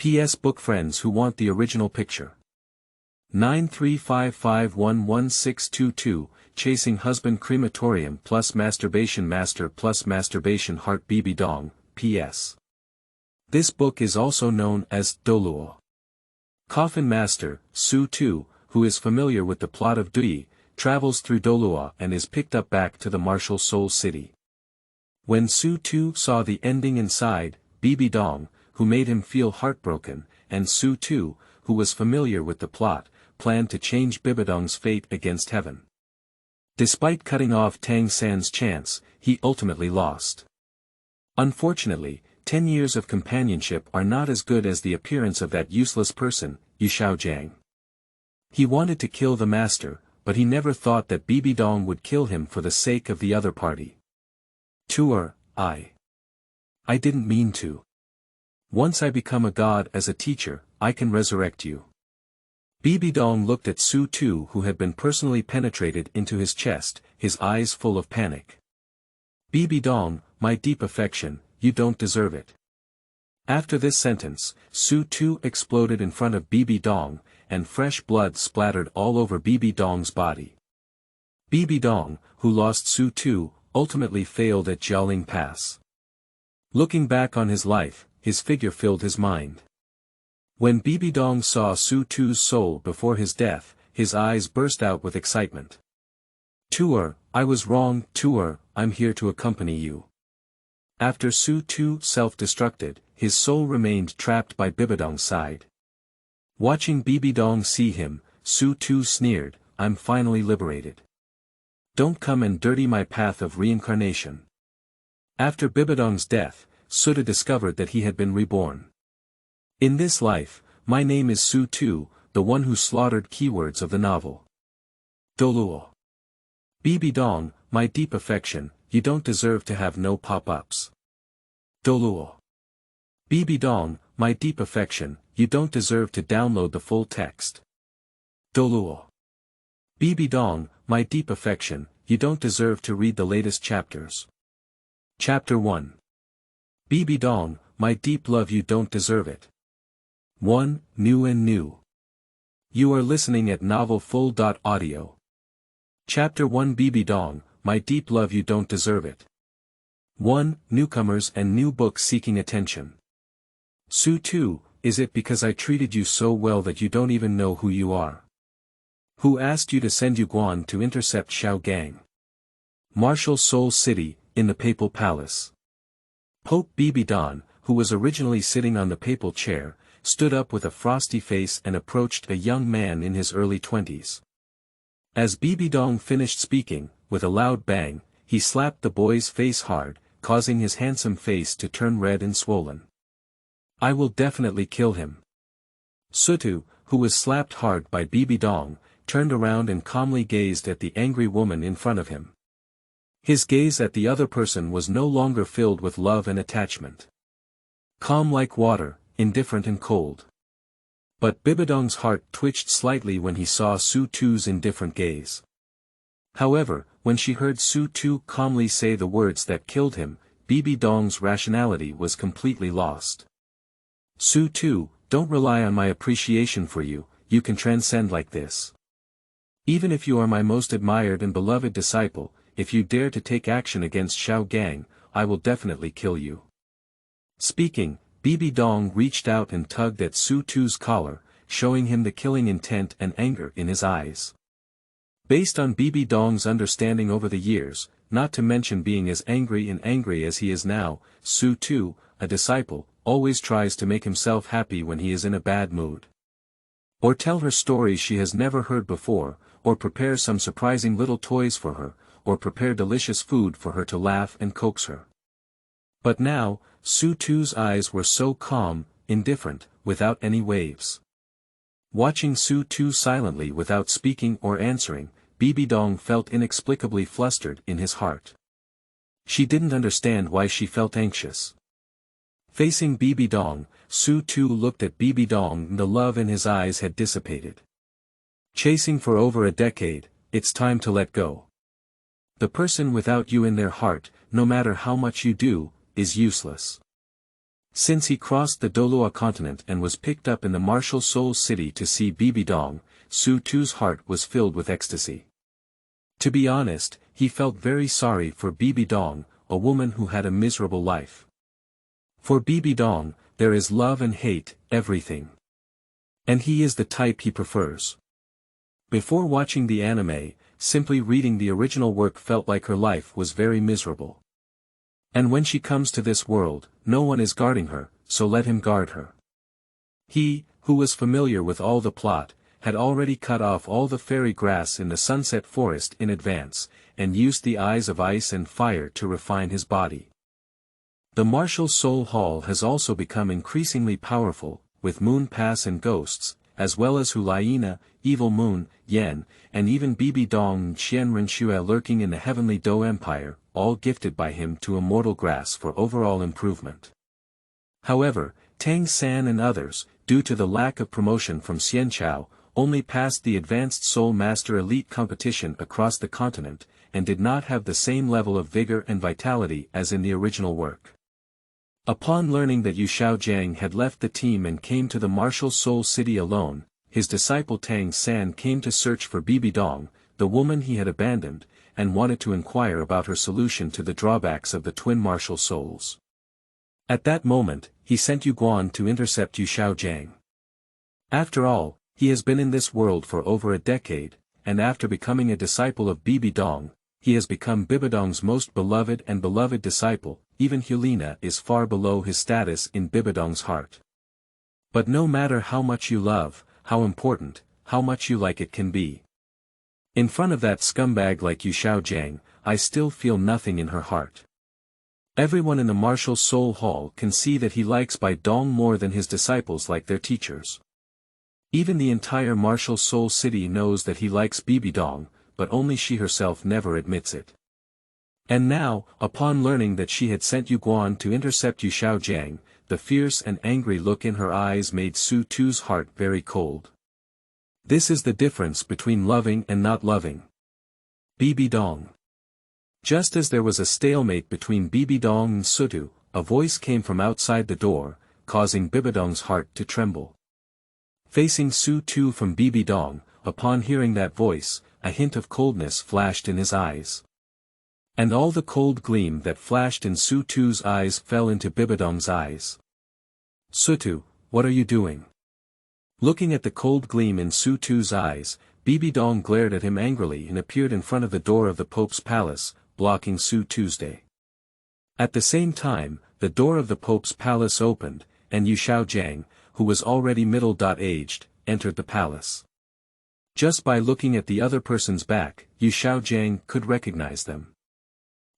PS Book friends who want the original picture. 935511622, Chasing Husband Crematorium plus Masturbation Master plus Masturbation Heart Bibidong, PS. This book is also known as Douluo. Coffin Master, Su Tu, who is familiar with the plot of Douluo, travels through Douluo and is picked up back to the martial soul city. When Su Tu saw the ending inside, Bibidong, who made him feel heartbroken, and Su Tu, who was familiar with the plot, planned to change Bibidong's fate against heaven. Despite cutting off Tang San's chance, he ultimately lost. Unfortunately, 10 years of companionship are not as good as the appearance of that useless person, Yu Xiaojiang. He wanted to kill the master, but he never thought that Bibidong would kill him for the sake of the other party. I didn't mean to. Once I become a god as a teacher, I can resurrect you. Bibidong looked at Su Tu, who had been personally penetrated into his chest, his eyes full of panic. Bibidong, my deep affection, you don't deserve it. After this sentence, Su Tu exploded in front of Bibidong, and fresh blood splattered all over Bibidong's body. Bibidong, who lost Su Tu, ultimately failed at Jiaoling Pass. Looking back on his life, his figure filled his mind. When Bibidong saw Su Tu's soul before his death, his eyes burst out with excitement. Tuer, I was wrong, Tuer, I'm here to accompany you. After Su Tu self-destructed, his soul remained trapped by Bibidong's side. Watching Bibidong see him, Su Tu sneered, I'm finally liberated. Don't come and dirty my path of reincarnation. After Bibidong's death, Suda discovered that he had been reborn. In this life, my name is Su Tu, the one who slaughtered keywords of the novel. Douluo. Bibidong, my deep affection, you don't deserve to have no pop-ups. Douluo. Bibidong, my deep affection, you don't deserve to download the full text. Douluo. Bibidong, my deep affection, you don't deserve to read the latest chapters. Chapter 1. Bibidong, my deep love, you don't deserve it. 1. New and New. You are listening at novelfull.audio. Chapter 1. Bibidong, my deep love, you don't deserve it. 1. Newcomers and new books seeking attention. Su Tu, is it because I treated you so well that you don't even know who you are? Who asked you to send Yu Guan to intercept Xiao Gang? Martial Soul City, in the Papal Palace. Pope Bibidong, who was originally sitting on the papal chair, stood up with a frosty face and approached a young man in his early 20s. As Bibidong finished speaking, with a loud bang, he slapped the boy's face hard, causing his handsome face to turn red and swollen. I will definitely kill him. Sutu, who was slapped hard by Bibidong, turned around and calmly gazed at the angry woman in front of him. His gaze at the other person was no longer filled with love and attachment. Calm like water, indifferent and cold. But Bibidong's heart twitched slightly when he saw Su Tu's indifferent gaze. However, when she heard Su Tu calmly say the words that killed him, Bibidong's rationality was completely lost. Su Tu, don't rely on my appreciation for you, you can transcend like this. Even if you are my most admired and beloved disciple, if you dare to take action against Xiao Gang, I will definitely kill you. Speaking, Bibidong reached out and tugged at Su Tu's collar, showing him the killing intent and anger in his eyes. Based on Bibidong's understanding over the years, not to mention being as angry as he is now, Su Tu, a disciple, always tries to make himself happy when he is in a bad mood. Or tell her stories she has never heard before, or prepare some surprising little toys for her, or prepare delicious food for her to laugh and coax her. But now, Su Tu's eyes were so calm, indifferent, without any waves. Watching Su Tu silently without speaking or answering, Bibidong felt inexplicably flustered in his heart. She didn't understand why she felt anxious. Facing Bibidong, Su Tu looked at Bibidong and the love in his eyes had dissipated. Chasing for over a decade, it's time to let go. The person without you in their heart, no matter how much you do, is useless. Since he crossed the Douluo continent and was picked up in the martial soul city to see Bibidong, Su Tu's heart was filled with ecstasy. To be honest, he felt very sorry for Bibidong, a woman who had a miserable life. For Bibidong, there is love and hate, everything. And he is the type he prefers. Before watching the anime, simply reading the original work felt like her life was very miserable. And when she comes to this world, no one is guarding her, so let him guard her. He, who was familiar with all the plot, had already cut off all the fairy grass in the sunset forest in advance, and used the eyes of ice and fire to refine his body. The martial soul hall has also become increasingly powerful, with Moon Pass and ghosts, as well as Hulaina, Evil Moon, Yen, and even Bibidong and Qianrenxue lurking in the heavenly Do Empire, all gifted by him to immortal grass for overall improvement. However, Tang San and others, due to the lack of promotion from Xianchao, only passed the Advanced Soul Master Elite competition across the continent, and did not have the same level of vigor and vitality as in the original work. Upon learning that Yu Xiaojiang had left the team and came to the martial soul city alone, his disciple Tang San came to search for Bibidong, the woman he had abandoned, and wanted to inquire about her solution to the drawbacks of the twin martial souls. At that moment, he sent Yu Guan to intercept Yu Xiaojiang. After all, he has been in this world for over a decade, and after becoming a disciple of Bibidong, he has become Bibidong's most beloved and beloved disciple. Even Hulina is far below his status in Bibidong's heart. But no matter how much you love, how important, how much you like it can be. In front of that scumbag like Yu Xiaojiang, I still feel nothing in her heart. Everyone in the martial soul hall can see that he likes Bidong more than his disciples like their teachers. Even the entire martial soul city knows that he likes Bibidong, but only she herself never admits it. And now, upon learning that she had sent Yu Guan to intercept Yu Xiaojiang, the fierce and angry look in her eyes made Su Tu's heart very cold. This is the difference between loving and not loving. Bibidong. Just as there was a stalemate between Bibidong and Su Tu, a voice came from outside the door, causing Bibidong's heart to tremble. Facing Su Tu from Bibidong, upon hearing that voice, a hint of coldness flashed in his eyes. And all the cold gleam that flashed in Su Tu's eyes fell into Bibidong's eyes. Su Tu, what are you doing? Looking at the cold gleam in Su Tu's eyes, Bibidong glared at him angrily and appeared in front of the door of the Pope's palace, blocking Su Tu's day. At the same time, the door of the Pope's palace opened, and Yu Xiaojiang, who was already middle-aged, entered the palace. Just by looking at the other person's back, Yu Xiaojiang could recognize them.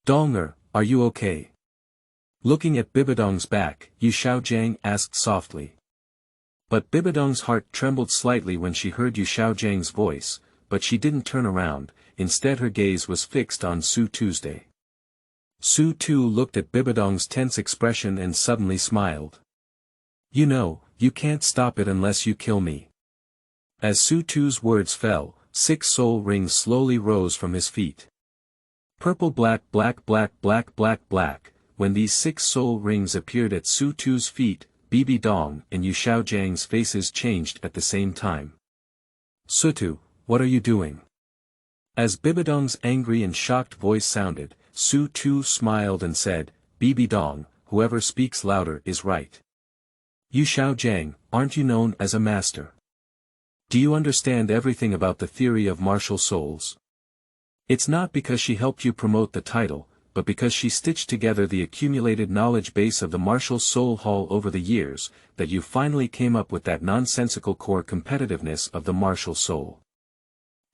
Donger, are you okay? Looking at Bibidong's back, Yu Xiaojiang asked softly. But Bibidong's heart trembled slightly when she heard Yu Xiaojiang's voice, but she didn't turn around, instead her gaze was fixed on Su Tu's day. Su Tu looked at Bibidong's tense expression and suddenly smiled. You know, you can't stop it unless you kill me. As Su Tu's words fell, 6 soul rings slowly rose from his feet. Purple black black black black black black, when these 6 soul rings appeared at Su Tu's feet, Bibidong and Yu Xiaojiang's faces changed at the same time. Su Tu, what are you doing? As Bibidong's angry and shocked voice sounded, Su Tu smiled and said, Bibidong, whoever speaks louder is right. Yu Xiaojiang, aren't you known as a master? Do you understand everything about the theory of martial souls? It's not because she helped you promote the title, but because she stitched together the accumulated knowledge base of the martial soul hall over the years, that you finally came up with that nonsensical core competitiveness of the martial soul.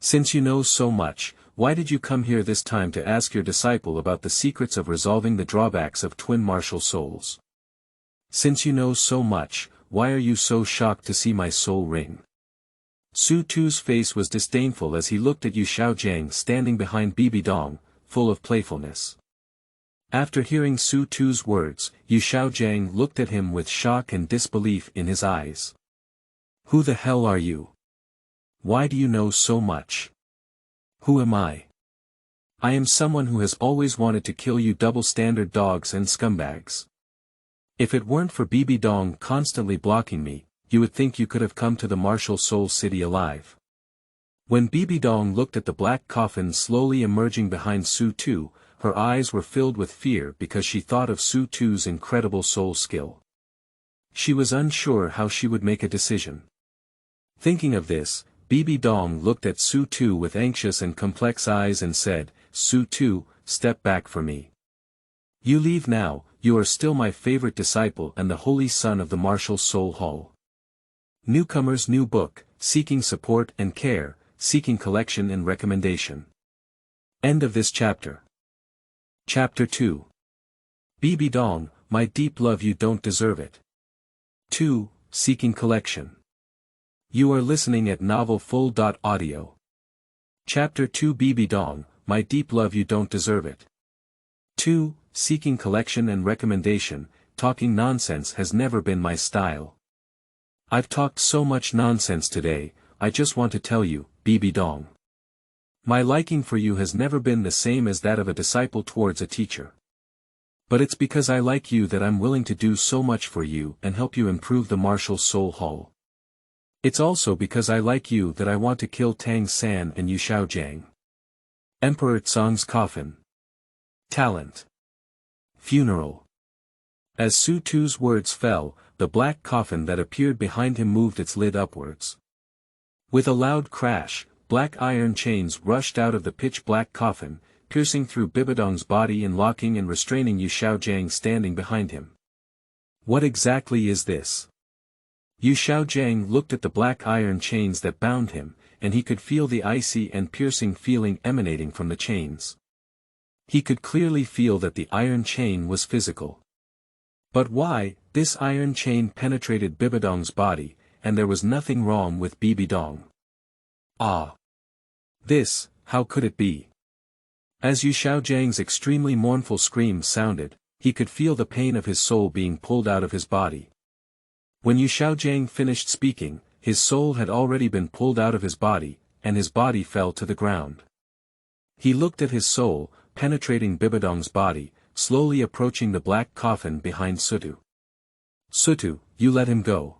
Since you know so much, why did you come here this time to ask your disciple about the secrets of resolving the drawbacks of twin martial souls? Since you know so much, why are you so shocked to see my soul ring? Su Tu's face was disdainful as he looked at Yu Xiaojiang standing behind Bibidong, full of playfulness. After hearing Su Tu's words, Yu Xiaojiang looked at him with shock and disbelief in his eyes. Who the hell are you? Why do you know so much? Who am I? I am someone who has always wanted to kill you double-standard dogs and scumbags. If it weren't for Bibidong constantly blocking me, you would think you could have come to the martial soul city alive. When Bibidong looked at the black coffin slowly emerging behind Su Tu, her eyes were filled with fear because she thought of Su Tu's incredible soul skill. She was unsure how she would make a decision. Thinking of this, Bibidong looked at Su Tu with anxious and complex eyes and said, "Su Tu, step back for me. You leave now, you are still my favorite disciple and the holy son of the martial soul hall." Newcomer's new book, Seeking Support and Care, Seeking Collection and Recommendation. End of this chapter. Chapter 2. Bibidong, my deep love, you don't deserve it. 2. Seeking Collection. You are listening at novelfull.audio. Chapter 2. Bibidong, my deep love, you don't deserve it. 2. Seeking Collection and Recommendation. Talking nonsense has never been my style. I've talked so much nonsense today, I just want to tell you, Bibidong. My liking for you has never been the same as that of a disciple towards a teacher. But it's because I like you that I'm willing to do so much for you and help you improve the martial soul hall. It's also because I like you that I want to kill Tang San and Yu Xiaojiang. Emperor Tsong's coffin. Talent. Funeral. As Su Tu's words fell, the black coffin that appeared behind him moved its lid upwards. With a loud crash, black iron chains rushed out of the pitch-black coffin, piercing through Bibidong's body and locking and restraining Yu Xiaojiang standing behind him. What exactly is this? Yu Xiaojiang looked at the black iron chains that bound him, and he could feel the icy and piercing feeling emanating from the chains. He could clearly feel that the iron chain was physical. But why? This iron chain penetrated Bibidong's body, and there was nothing wrong with Bibidong. Ah! This, how could it be? As Yu Xiaojiang's extremely mournful scream sounded, he could feel the pain of his soul being pulled out of his body. When Yu Xiaojiang finished speaking, his soul had already been pulled out of his body, and his body fell to the ground. He looked at his soul, penetrating Bibidong's body, slowly approaching the black coffin behind Sutu. "Sutu, you let him go.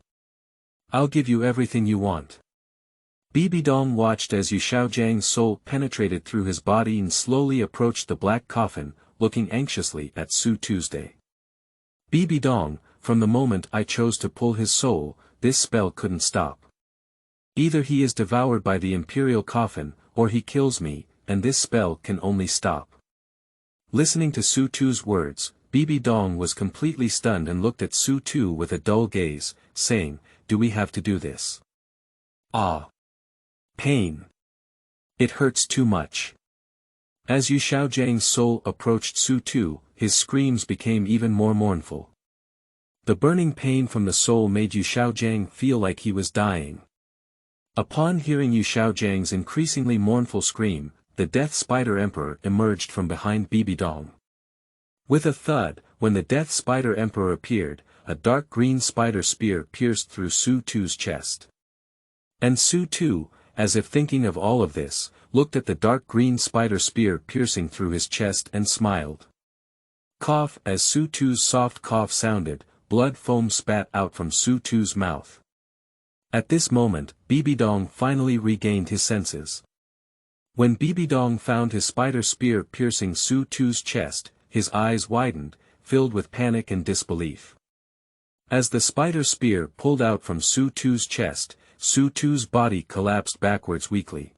I'll give you everything you want." Bibidong watched as Yu Xiaojiang's soul penetrated through his body and slowly approached the black coffin, looking anxiously at Su Tuesday. "Bibidong, from the moment I chose to pull his soul, this spell couldn't stop. Either he is devoured by the imperial coffin, or he kills me, and this spell can only stop." Listening to Su Tu's words, Bibidong was completely stunned and looked at Su Tu with a dull gaze, saying, "Do we have to do this? Ah! Pain. It hurts too much." As Yu Xiaojiang's soul approached Su Tu, his screams became even more mournful. The burning pain from the soul made Yu Xiaojiang feel like he was dying. Upon hearing Yu Xiaojiang's increasingly mournful scream, the Death Spider Emperor emerged from behind Bibidong. With a thud, when the Death Spider Emperor appeared, a dark green spider spear pierced through Su Tu's chest. And Su Tu, as if thinking of all of this, looked at the dark green spider spear piercing through his chest and smiled. Cough. As Su Tu's soft cough sounded, blood foam spat out from Su Tu's mouth. At this moment, Bibidong finally regained his senses. When Bibidong found his spider spear piercing Su Tu's chest, his eyes widened, filled with panic and disbelief. As the spider spear pulled out from Su Tu's chest, Su Tu's body collapsed backwards weakly.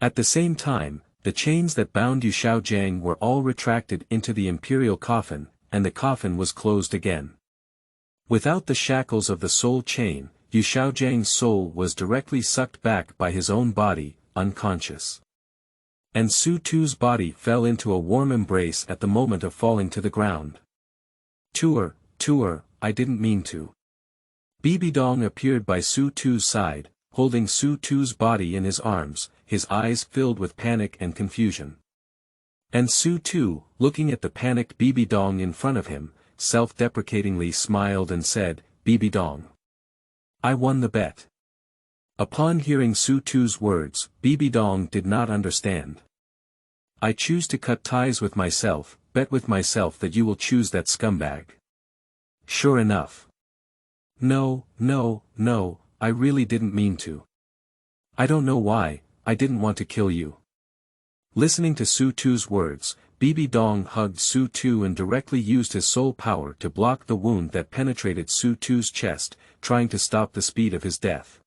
At the same time, the chains that bound Yu Xiaojiang were all retracted into the imperial coffin, and the coffin was closed again. Without the shackles of the soul chain, Yu Xiaojiang's soul was directly sucked back by his own body, unconscious. And Su Tu's body fell into a warm embrace at the moment of falling to the ground. Tuer, I didn't mean to." Bibidong appeared by Su Tu's side, holding Su Tu's body in his arms, his eyes filled with panic and confusion. And Su Tu, looking at the panicked Bibidong in front of him, self-deprecatingly smiled and said, "Bibidong, I won the bet." Upon hearing Su Tu's words, Bibidong did not understand. "I choose to cut ties with myself, bet with myself that you will choose that scumbag." Sure enough. No, no, no, I really didn't mean to. I don't know why, I didn't want to kill you. Listening to Su Tu's words, Bibidong hugged Su Tu and directly used his soul power to block the wound that penetrated Su Tu's chest, trying to stop the speed of his death.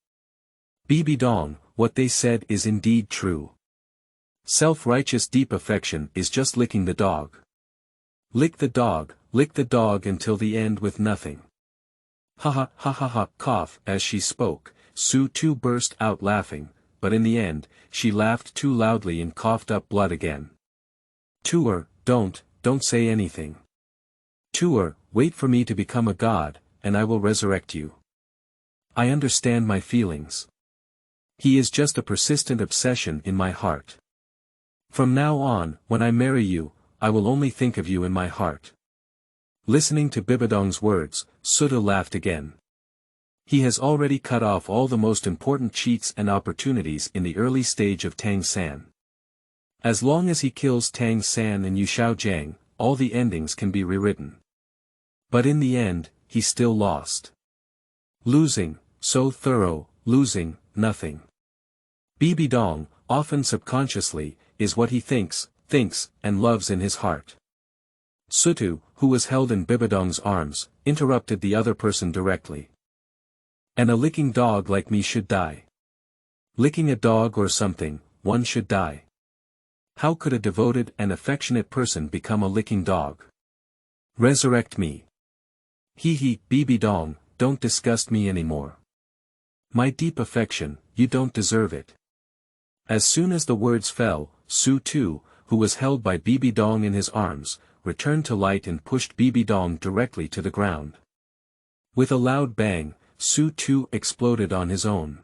Bibidong, what they said is indeed true. Self-righteous deep affection is just licking the dog. Lick the dog until the end with nothing. Ha ha ha ha ha, cough. As she spoke, Su Tu burst out laughing, but in the end, she laughed too loudly and coughed up blood again. Tuer, don't say anything. Tuer, wait for me to become a god, and I will resurrect you. I understand my feelings. He is just a persistent obsession in my heart. From now on, when I marry you, I will only think of you in my heart. Listening to Bibidong's words, Suda laughed again. He has already cut off all the most important cheats and opportunities in the early stage of Tang San. As long as he kills Tang San and Yu Xiaojiang, all the endings can be rewritten. But in the end, he still lost. Losing, so thorough, losing, nothing. Bibidong, often subconsciously, is what he thinks, and loves in his heart. Sutu, who was held in Bibidong's arms, interrupted the other person directly. And a licking dog like me should die. Licking a dog or something, one should die. How could a devoted and affectionate person become a licking dog? Resurrect me. Hee, Bibidong, don't disgust me anymore. My deep affection, you don't deserve it. As soon as the words fell, Su Tu, who was held by Bibidong in his arms, returned to light and pushed Bibidong directly to the ground. With a loud bang, Su Tu exploded on his own.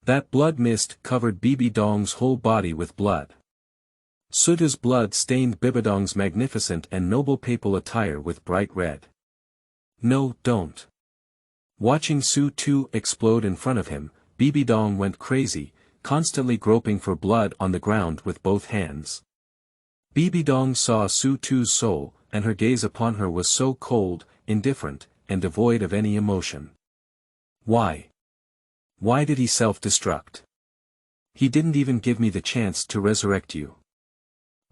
That blood mist covered Bibidong's whole body with blood. Sutu's blood stained Bibidong's magnificent and noble papal attire with bright red. No, don't. Watching Su Tu explode in front of him, Bibidong went crazy, constantly groping for blood on the ground with both hands. Bibidong saw Su Tu's soul, and her gaze upon her was so cold, indifferent, and devoid of any emotion. Why? Why did he self-destruct? He didn't even give me the chance to resurrect you.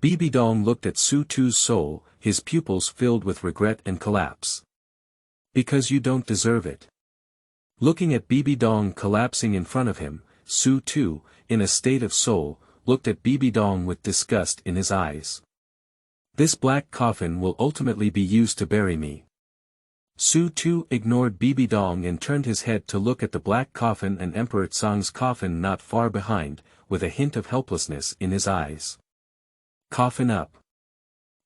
Bibidong looked at Su Tu's soul, his pupils filled with regret and collapse. Because you don't deserve it. Looking at Bibidong collapsing in front of him, Su Tu, in a state of soul, looked at Bibidong with disgust in his eyes. This black coffin will ultimately be used to bury me. Su Tu ignored Bibidong and turned his head to look at the black coffin and Emperor Tsang's coffin not far behind, with a hint of helplessness in his eyes. Coffin up.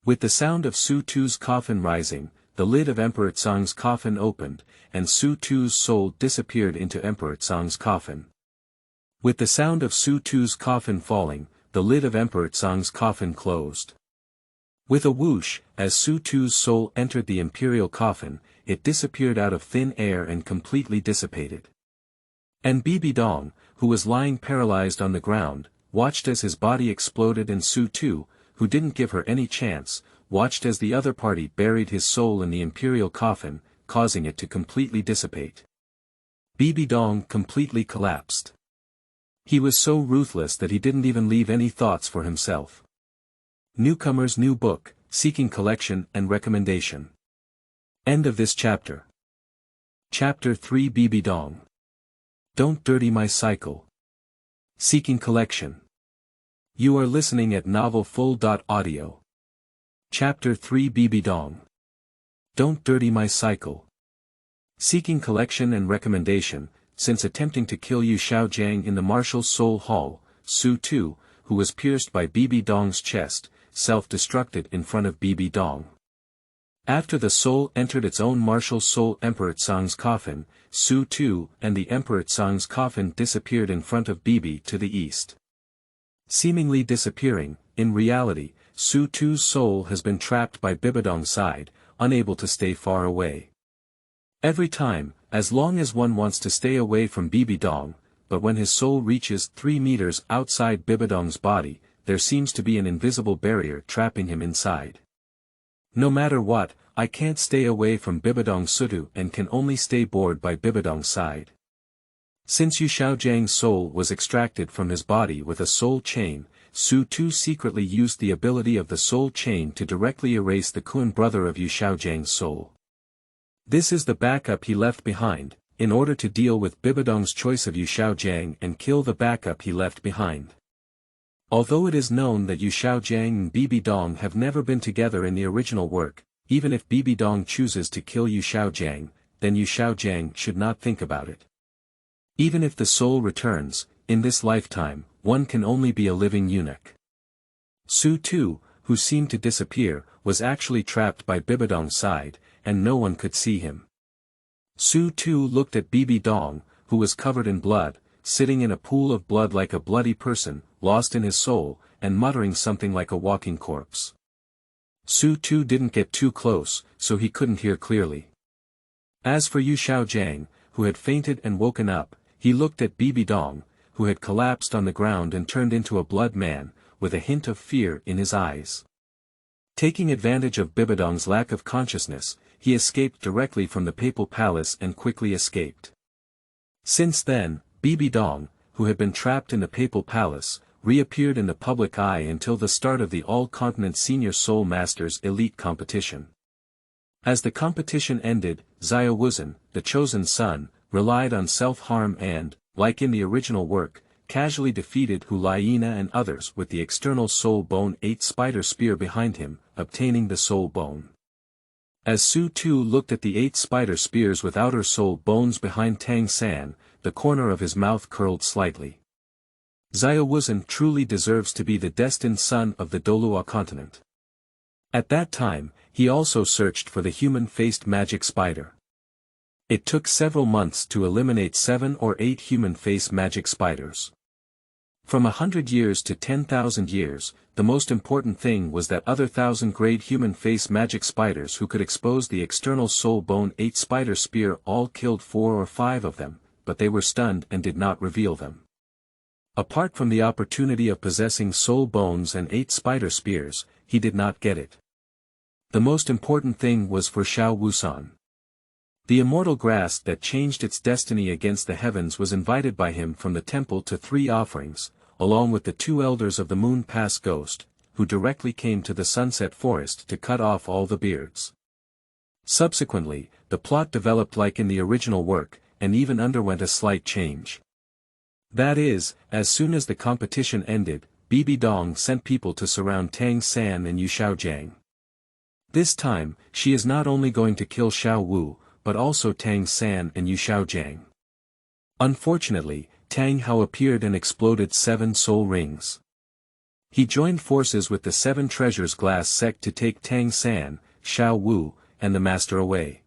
With the sound of Su Tu's coffin rising, the lid of Emperor Tsang's coffin opened, and Su Tu's soul disappeared into Emperor Tsang's coffin. With the sound of Su Tu's coffin falling, the lid of Emperor Tsang's coffin closed. With a whoosh, as Su Tu's soul entered the imperial coffin, it disappeared out of thin air and completely dissipated. And Bibidong, who was lying paralyzed on the ground, watched as his body exploded, and Su Tu, who didn't give her any chance, watched as the other party buried his soul in the imperial coffin, causing it to completely dissipate. Bibidong completely collapsed. He was so ruthless that he didn't even leave any thoughts for himself. Newcomer's new book, seeking collection and recommendation. End of this chapter. Chapter 3 Bibidong. Don't dirty my cycle. Seeking collection. You are listening at novelfull.audio. Chapter 3 Bibidong. Don't dirty my cycle. Seeking collection and recommendation. Since attempting to kill Yu Xiaojiang in the Martial Soul Hall, Su Tu, who was pierced by Bibidong's chest, self-destructed in front of Bibidong. After the soul entered its own Martial Soul Emperor Tsang's coffin, Su Tu and the Emperor Tsang's coffin disappeared in front of Bibi to the east. Seemingly disappearing, in reality, Su Tu's soul has been trapped by Bibidong's side, unable to stay far away. Every time, as long as one wants to stay away from Bibidong, but when his soul reaches 3 meters outside Bibidong's body, there seems to be an invisible barrier trapping him inside. No matter what, I can't stay away from Bibidong's Sutu and can only stay bored by Bibidong's side. Since Yu Xiaojiang's soul was extracted from his body with a soul chain, Su Tu secretly used the ability of the soul chain to directly erase the Kun brother of Yu Xiaojiang's soul. This is the backup he left behind, in order to deal with Bibidong's choice of Yu Xiaojiang and kill the backup he left behind. Although it is known that Yu Xiaojiang and Bibidong have never been together in the original work, even if Bibidong chooses to kill Yu Xiaojiang, then Yu Xiaojiang should not think about it. Even if the soul returns, in this lifetime, one can only be a living eunuch. Su Tu, who seemed to disappear, was actually trapped by Bibidong's side, and no one could see him. Su Tu looked at Bibidong, who was covered in blood, sitting in a pool of blood like a bloody person, lost in his soul, and muttering something like a walking corpse. Su Tu didn't get too close, so he couldn't hear clearly. As for Yu Xiaojiang, who had fainted and woken up, he looked at Bibidong, who had collapsed on the ground and turned into a blood man, with a hint of fear in his eyes. Taking advantage of Bibidong's lack of consciousness, he escaped directly from the papal palace and quickly escaped. Since then, Bibidong, who had been trapped in the papal palace, reappeared in the public eye until the start of the All-Continent Senior Soul Masters Elite Competition. As the competition ended, Zhuo Wuzhen, the chosen son, relied on self-harm and, like in the original work, casually defeated Hu Liena and others with the external soul bone 8 spider spear behind him, obtaining the soul bone. As Su Tu looked at the 8 spider spears with outer soul bones behind Tang San, the corner of his mouth curled slightly. Zhuo Wuzhen truly deserves to be the destined son of the Douluo continent. At that time, he also searched for the human-faced magic spider. It took several months to eliminate 7 or 8 human-face magic spiders. From 100 years to 10,000 years, the most important thing was that other 1,000-grade human-face magic spiders who could expose the external soul bone 8 spider spear all killed 4 or 5 of them, but they were stunned and did not reveal them. Apart from the opportunity of possessing soul bones and 8 spider spears, he did not get it. The most important thing was for Xiao Wusan. The immortal grass that changed its destiny against the heavens was invited by him from the temple to 3 offerings, along with the 2 elders of the Moon Pass Ghost, who directly came to the Sunset Forest to cut off all the beards. Subsequently, the plot developed like in the original work, and even underwent a slight change. That is, as soon as the competition ended, Bibidong sent people to surround Tang San and Yu Xiaojiang. This time, she is not only going to kill Xiao Wu, but also Tang San and Yu Xiaojiang. Unfortunately, Tang Hao appeared and exploded 7 soul rings. He joined forces with the 7 treasures glass sect to take Tang San, Xiao Wu, and the master away.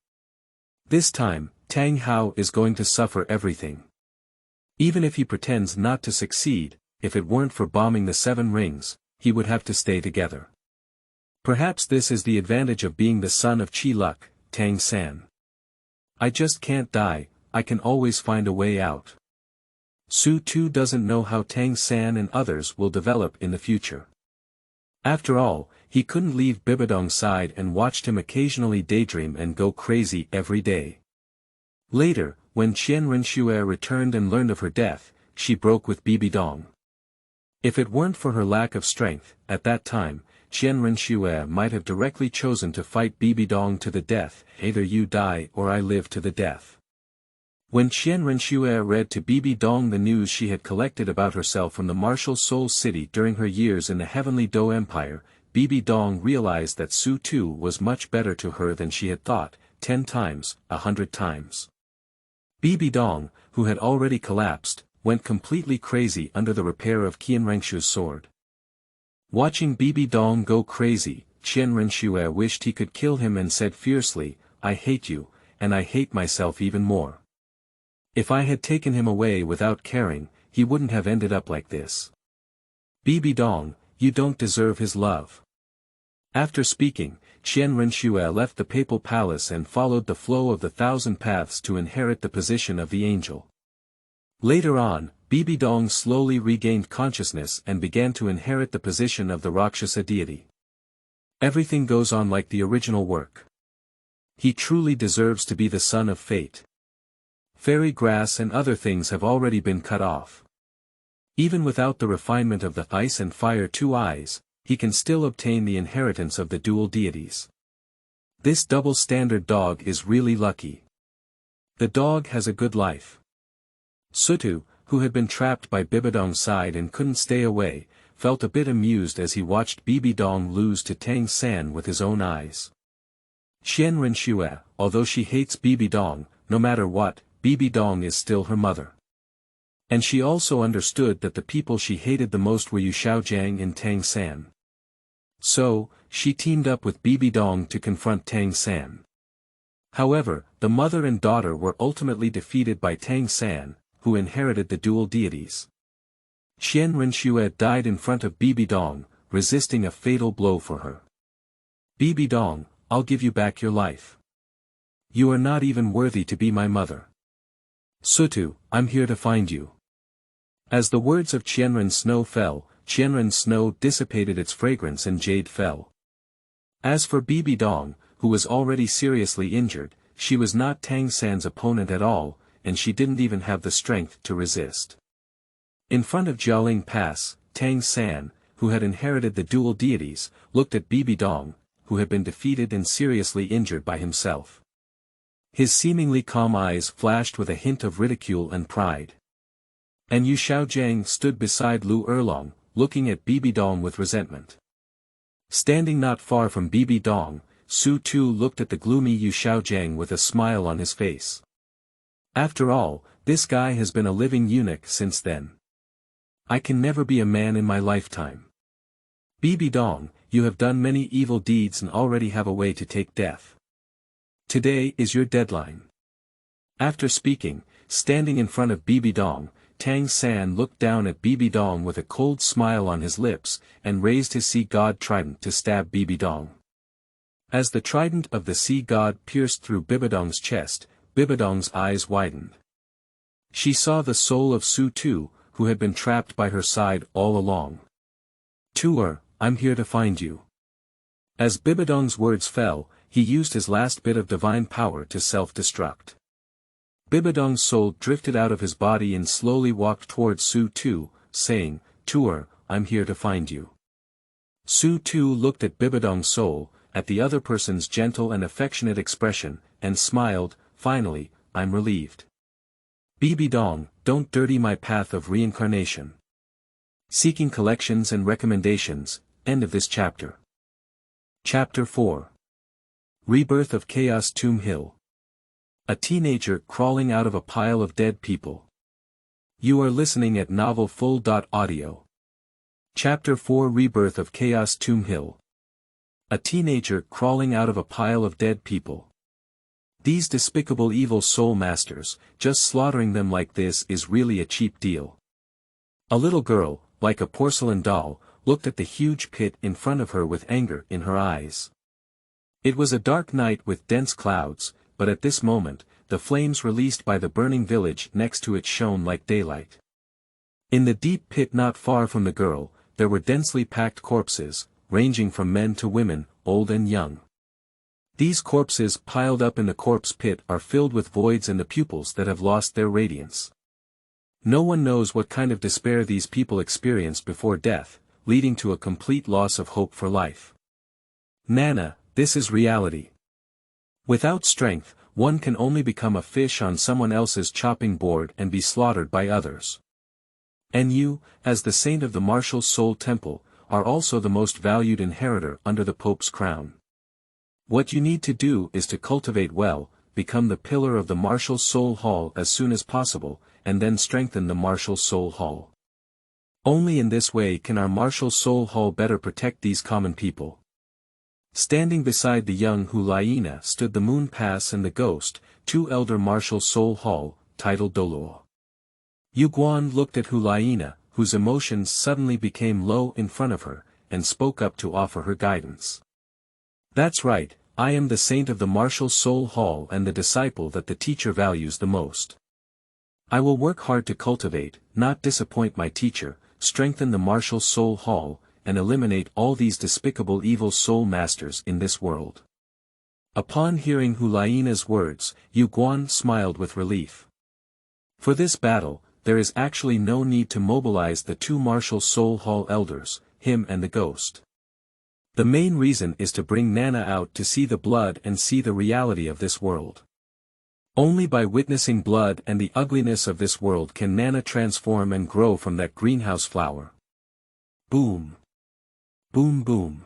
This time, Tang Hao is going to suffer everything. Even if he pretends not to succeed, if it weren't for bombing the 7 rings, he would have to stay together. Perhaps this is the advantage of being the son of Qi Luck, Tang San. I just can't die, I can always find a way out. Su Tu doesn't know how Tang San and others will develop in the future. After all, he couldn't leave Bibidong's side and watched him occasionally daydream and go crazy every day. Later, when Qian Renxue returned and learned of her death, she broke with Bibidong. If it weren't for her lack of strength, at that time, Qian Renxue might have directly chosen to fight Bibidong to the death, either you die or I live to the death. When Qian Renxue read to Bibidong the news she had collected about herself from the martial Soul City during her years in the Heavenly Dou Empire, Bibidong realized that Su Tu was much better to her than she had thought, 10 times, 100 times. Bibidong, who had already collapsed, went completely crazy under the repair of Qian Renxue's sword. Watching Bibidong go crazy, Qian Renxue wished he could kill him and said fiercely, "I hate you, and I hate myself even more. If I had taken him away without caring, he wouldn't have ended up like this. Bibidong, you don't deserve his love." After speaking, Qian Renxue left the papal palace and followed the flow of the 1,000 paths to inherit the position of the angel. Later on, Bibidong slowly regained consciousness and began to inherit the position of the Rakshasa deity. Everything goes on like the original work. He truly deserves to be the son of fate. Fairy grass and other things have already been cut off. Even without the refinement of the ice and fire two eyes, he can still obtain the inheritance of the dual deities. This double-standard dog is really lucky. The dog has a good life. Sutu, who had been trapped by Bibidong's side and couldn't stay away, felt a bit amused as he watched Bibidong lose to Tang San with his own eyes. Xian Renxue, although she hates Bibidong, no matter what, Bibidong is still her mother. And she also understood that the people she hated the most were Yu Xiaojiang and Tang San. So, she teamed up with Bibidong to confront Tang San. However, the mother and daughter were ultimately defeated by Tang San, who inherited the dual deities. Xian Renxue died in front of Bibidong, resisting a fatal blow for her. Bibidong, I'll give you back your life. You are not even worthy to be my mother. Sutu, I'm here to find you. As the words of Qianren's snow fell, Qianren's snow dissipated its fragrance and jade fell. As for Bibidong, who was already seriously injured, she was not Tang San's opponent at all, and she didn't even have the strength to resist. In front of Jialing Pass, Tang San, who had inherited the dual deities, looked at Bibidong, who had been defeated and seriously injured by himself. His seemingly calm eyes flashed with a hint of ridicule and pride. And Yu Xiaojiang stood beside Lu Erlong, looking at Bibidong with resentment. Standing not far from Bibidong, Su Tu looked at the gloomy Yu Xiaojiang with a smile on his face. After all, this guy has been a living eunuch since then. I can never be a man in my lifetime. Bibidong, you have done many evil deeds and already have a way to take death. Today is your deadline. After speaking, standing in front of Bibidong, Tang San looked down at Bibidong with a cold smile on his lips, and raised his sea god trident to stab Bibidong. As the trident of the sea god pierced through Bibidong's chest, Bibidong's eyes widened. She saw the soul of Su Tu, who had been trapped by her side all along. Tuer, I'm here to find you. As Bibidong's words fell, he used his last bit of divine power to self-destruct. Bibidong's soul drifted out of his body and slowly walked towards Su Tu, saying, Tuer, I'm here to find you. Su Tu looked at Bibidong's soul, at the other person's gentle and affectionate expression, and smiled. Finally, I'm relieved. Bibidong, don't dirty my path of reincarnation. Seeking collections and recommendations, end of this chapter. Chapter 4. Rebirth of Chaos Tomb Hill. A teenager crawling out of a pile of dead people. You are listening at novelfull.audio. Chapter 4 Rebirth of Chaos Tomb Hill. A teenager crawling out of a pile of dead people. These despicable evil soul masters, just slaughtering them like this is really a cheap deal. A little girl, like a porcelain doll, looked at the huge pit in front of her with anger in her eyes. It was a dark night with dense clouds, but at this moment, the flames released by the burning village next to it shone like daylight. In the deep pit not far from the girl, there were densely packed corpses, ranging from men to women, old and young. These corpses piled up in the corpse pit are filled with voids and the pupils that have lost their radiance. No one knows what kind of despair these people experienced before death, leading to a complete loss of hope for life. Nana, this is reality. Without strength, one can only become a fish on someone else's chopping board and be slaughtered by others. And you, as the saint of the martial soul temple, are also the most valued inheritor under the Pope's crown. What you need to do is to cultivate well, become the pillar of the martial soul hall as soon as possible, and then strengthen the martial soul hall. Only in this way can our martial soul hall better protect these common people. Standing beside the young Hulaina stood the Moon Pass and the Ghost, two elder martial soul hall, titled Douluo. Yu Guan looked at Hulaina, whose emotions suddenly became low in front of her, and spoke up to offer her guidance. That's right, I am the saint of the martial soul hall and the disciple that the teacher values the most. I will work hard to cultivate, not disappoint my teacher, strengthen the martial soul hall, and eliminate all these despicable evil soul masters in this world. Upon hearing Hulina's words, Yu Guan smiled with relief. For this battle, there is actually no need to mobilize the two martial soul hall elders, him and the ghost. The main reason is to bring Nana out to see the blood and see the reality of this world. Only by witnessing blood and the ugliness of this world can Nana transform and grow from that greenhouse flower. Boom. Boom boom.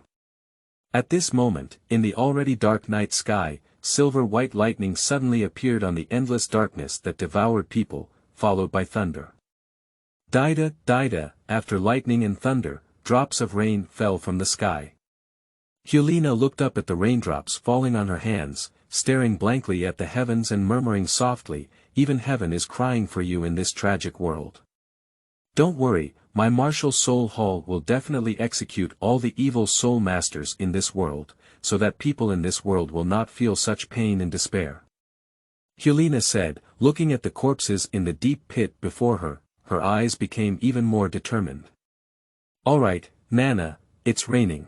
At this moment, in the already dark night sky, silver-white lightning suddenly appeared on the endless darkness that devoured people, followed by thunder. Dida, dida, after lightning and thunder, drops of rain fell from the sky. Hulina looked up at the raindrops falling on her hands, staring blankly at the heavens and murmuring softly, even heaven is crying for you in this tragic world. Don't worry, my martial soul hall will definitely execute all the evil soul masters in this world, so that people in this world will not feel such pain and despair. Hulina said, looking at the corpses in the deep pit before her, her eyes became even more determined. Alright, Nana, it's raining.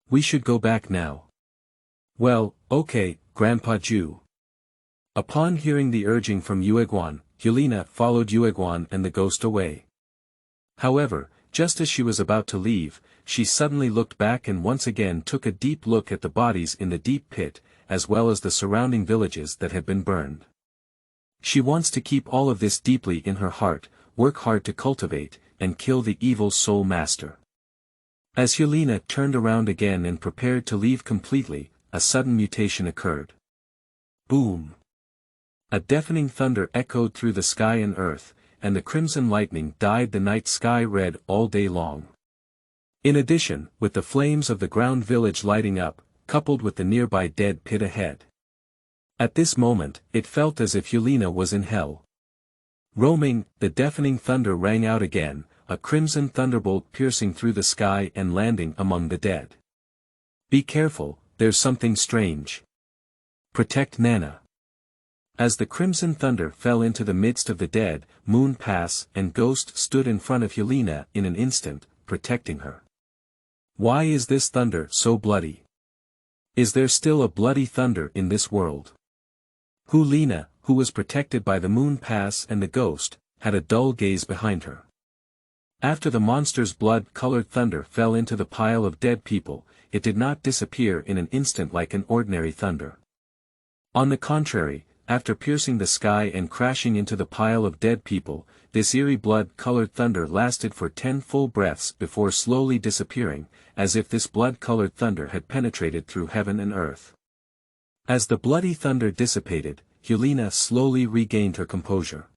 We should go back now. Well, okay, Grandpa Zhu. Upon hearing the urging from Yueguan, Hulina followed Yueguan and the ghost away. However, just as she was about to leave, she suddenly looked back and once again took a deep look at the bodies in the deep pit, as well as the surrounding villages that had been burned. She wants to keep all of this deeply in her heart, work hard to cultivate, and kill the evil soul master. As Hulina turned around again and prepared to leave completely, a sudden mutation occurred. Boom! A deafening thunder echoed through the sky and earth, and the crimson lightning dyed the night sky red all day long. In addition, with the flames of the ground village lighting up, coupled with the nearby dead pit ahead. At this moment, it felt as if Hulina was in hell. Roaming, the deafening thunder rang out again, a crimson thunderbolt piercing through the sky and landing among the dead. Be careful, there's something strange. Protect Nana. As the crimson thunder fell into the midst of the dead, Moon Pass and Ghost stood in front of Hulina in an instant, protecting her. Why is this thunder so bloody? Is there still a bloody thunder in this world? Hulina, who was protected by the Moon Pass and the Ghost, had a dull gaze behind her. After the monster's blood-colored thunder fell into the pile of dead people, it did not disappear in an instant like an ordinary thunder. On the contrary, after piercing the sky and crashing into the pile of dead people, this eerie blood-colored thunder lasted for 10 full breaths before slowly disappearing, as if this blood-colored thunder had penetrated through heaven and earth. As the bloody thunder dissipated, Hulina slowly regained her composure.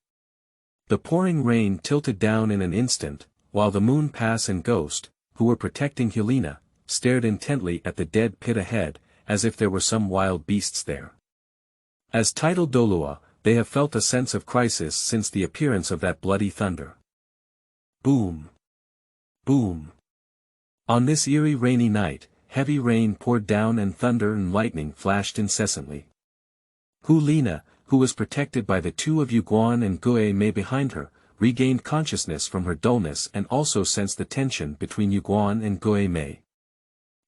The pouring rain tilted down in an instant, while the Moon Pass and Ghost, who were protecting Hulina, stared intently at the dead pit ahead, as if there were some wild beasts there. As titled Douluo, they have felt a sense of crisis since the appearance of that bloody thunder. Boom! Boom! On this eerie rainy night, heavy rain poured down and thunder and lightning flashed incessantly. Hulina, who was protected by the two of Yuguan and Gue Mei behind her, regained consciousness from her dullness and also sensed the tension between Yuguan and Gue Mei.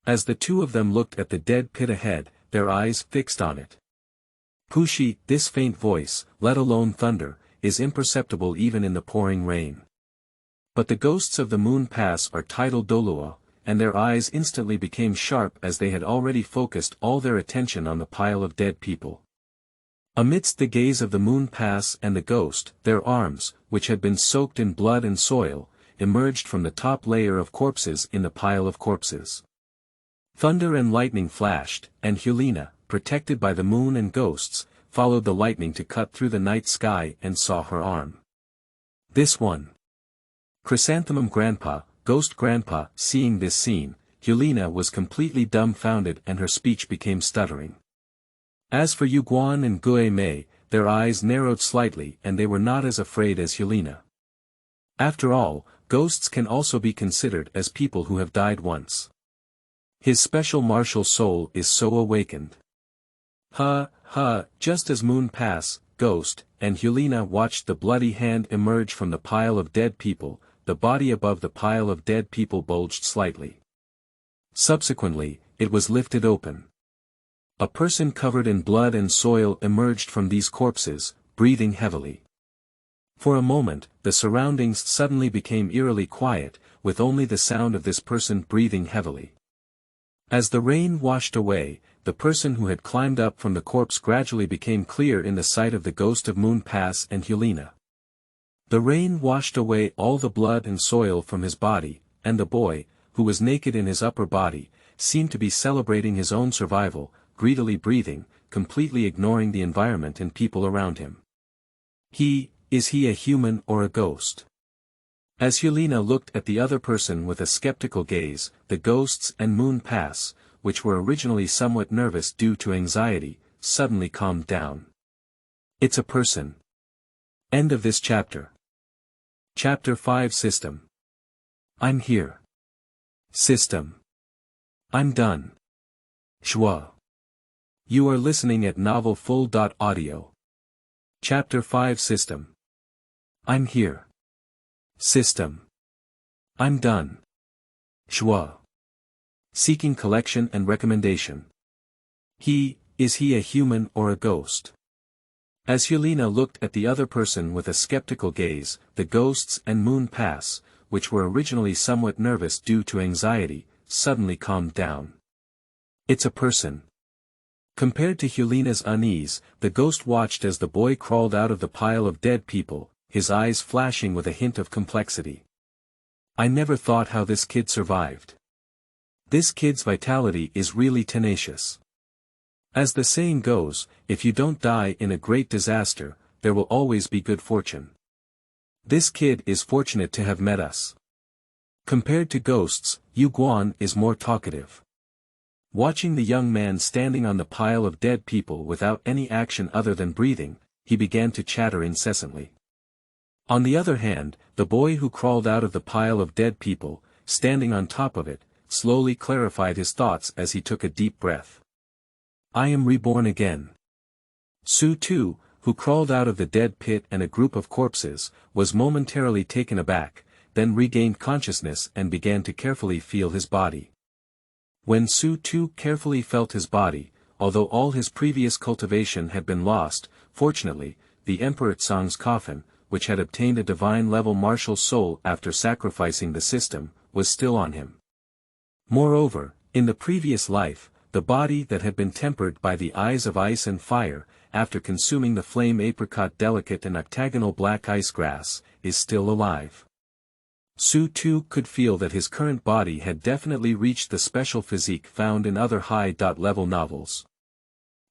As the two of them looked at the dead pit ahead, their eyes fixed on it. Pushi, this faint voice, let alone thunder, is imperceptible even in the pouring rain. But the ghosts of the Moon Pass are titled Douluo, and their eyes instantly became sharp as they had already focused all their attention on the pile of dead people. Amidst the gaze of the Moon Pass and the Ghost, their arms, which had been soaked in blood and soil, emerged from the top layer of corpses in the pile of corpses. Thunder and lightning flashed, and Hulina, protected by the moon and ghosts, followed the lightning to cut through the night sky and saw her arm. This one. Chrysanthemum Grandpa, Ghost Grandpa, seeing this scene, Hulina was completely dumbfounded and her speech became stuttering. As for Yuguan and Gue Mei, their eyes narrowed slightly and they were not as afraid as Hulina. After all, ghosts can also be considered as people who have died once. His special martial soul is so awakened. Just as Moon Pass, Ghost, and Hulina watched the bloody hand emerge from the pile of dead people, the body above the pile of dead people bulged slightly. Subsequently, it was lifted open. A person covered in blood and soil emerged from these corpses, breathing heavily. For a moment, the surroundings suddenly became eerily quiet, with only the sound of this person breathing heavily. As the rain washed away, the person who had climbed up from the corpse gradually became clear in the sight of the ghost of Moon Pass and Helena. The rain washed away all the blood and soil from his body, and the boy, who was naked in his upper body, seemed to be celebrating his own survival, greedily breathing, completely ignoring the environment and people around him. Is he a human or a ghost? As Helena looked at the other person with a skeptical gaze, the ghosts and Moon Pass, which were originally somewhat nervous due to anxiety, suddenly calmed down. It's a person. End of this chapter. Chapter 5 System. I'm here. System. I'm done. Zhuo. You are listening at novelfull.audio. Chapter 5 System. I'm here. System. I'm done. Zhuo. Seeking collection and recommendation. Is he a human or a ghost? As Helena looked at the other person with a skeptical gaze, the ghosts and Moon Pass, which were originally somewhat nervous due to anxiety, suddenly calmed down. It's a person. Compared to Helena's unease, the ghost watched as the boy crawled out of the pile of dead people, his eyes flashing with a hint of complexity. I never thought how this kid survived. This kid's vitality is really tenacious. As the saying goes, if you don't die in a great disaster, there will always be good fortune. This kid is fortunate to have met us. Compared to ghosts, Yu Guan is more talkative. Watching the young man standing on the pile of dead people without any action other than breathing, he began to chatter incessantly. On the other hand, the boy who crawled out of the pile of dead people, standing on top of it, slowly clarified his thoughts as he took a deep breath. I am reborn again. Su Tu, who crawled out of the dead pit and a group of corpses, was momentarily taken aback, then regained consciousness and began to carefully feel his body. When Su Tu carefully felt his body, although all his previous cultivation had been lost, fortunately, the Emperor Tsang's coffin, which had obtained a divine-level martial soul after sacrificing the system, was still on him. Moreover, in the previous life, the body that had been tempered by the eyes of ice and fire, after consuming the flame apricot delicate and octagonal black ice grass, is still alive. Su Tu could feel that his current body had definitely reached the special physique found in other high-level novels.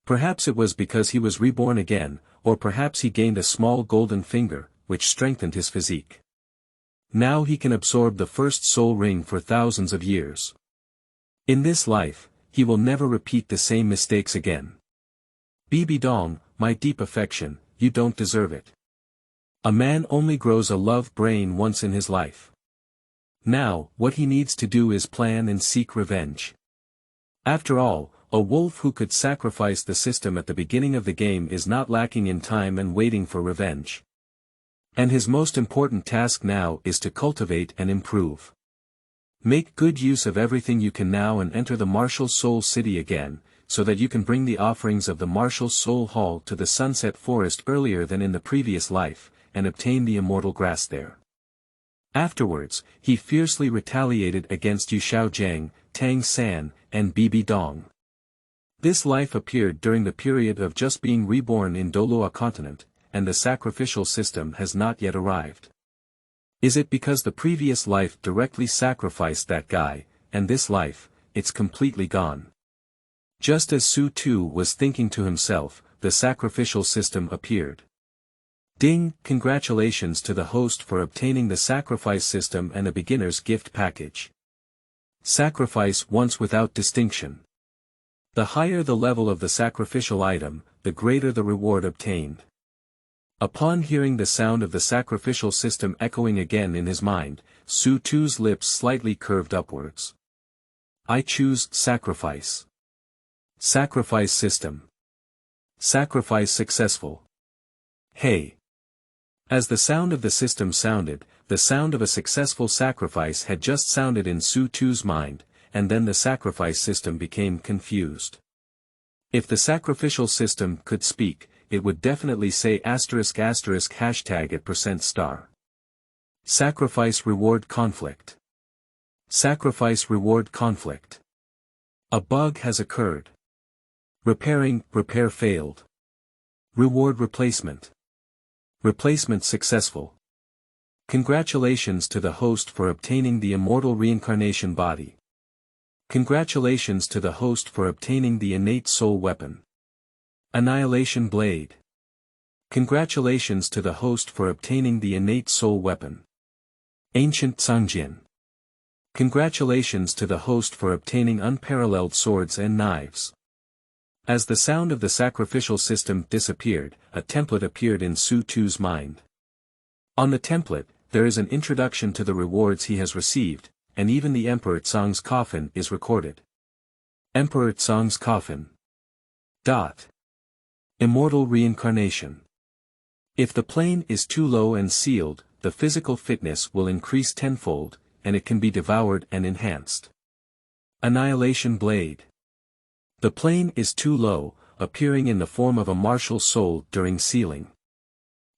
Perhaps it was because he was reborn again, or perhaps he gained a small golden finger, which strengthened his physique. Now he can absorb the first soul ring for thousands of years. In this life, he will never repeat the same mistakes again. Bibidong, my deep affection, you don't deserve it. A man only grows a love brain once in his life. Now, what he needs to do is plan and seek revenge. After all, a wolf who could sacrifice the system at the beginning of the game is not lacking in time and waiting for revenge. And his most important task now is to cultivate and improve. Make good use of everything you can now and enter the Martial Soul City again, so that you can bring the offerings of the Martial Soul Hall to the Sunset Forest earlier than in the previous life, and obtain the immortal grass there. Afterwards, he fiercely retaliated against Yu Shaojiang, Tang San, and Bibidong. This life appeared during the period of just being reborn in Douluo continent, and the sacrificial system has not yet arrived. Is it because the previous life directly sacrificed that guy, and this life, it's completely gone? Just as Su Tu was thinking to himself, the sacrificial system appeared. Ding! Congratulations to the host for obtaining the sacrifice system and a beginner's gift package. Sacrifice once without distinction. The higher the level of the sacrificial item, the greater the reward obtained. Upon hearing the sound of the sacrificial system echoing again in his mind, Su Tu's lips slightly curved upwards. I choose sacrifice. Sacrifice system. Sacrifice successful. Hey! As the sound of the system sounded, the sound of a successful sacrifice had just sounded in Su Tu's mind, and then the sacrifice system became confused. If the sacrificial system could speak, it would definitely say **# at %*. Sacrifice reward conflict. Sacrifice reward conflict. A bug has occurred. Repair failed. Reward replacement. Replacement successful. Congratulations to the host for obtaining the immortal reincarnation body. Congratulations to the host for obtaining the innate soul weapon. Annihilation blade. Congratulations to the host for obtaining the innate soul weapon. Ancient Zhangjian. Congratulations to the host for obtaining unparalleled swords and knives. As the sound of the sacrificial system disappeared, a template appeared in Su Tu's mind. On the template, there is an introduction to the rewards he has received, and even the Emperor Tsang's coffin is recorded. Emperor Tsang's coffin. Immortal reincarnation. If the plane is too low and sealed, the physical fitness will increase tenfold, and it can be devoured and enhanced. Annihilation blade. The plane is too low, appearing in the form of a martial soul during sealing.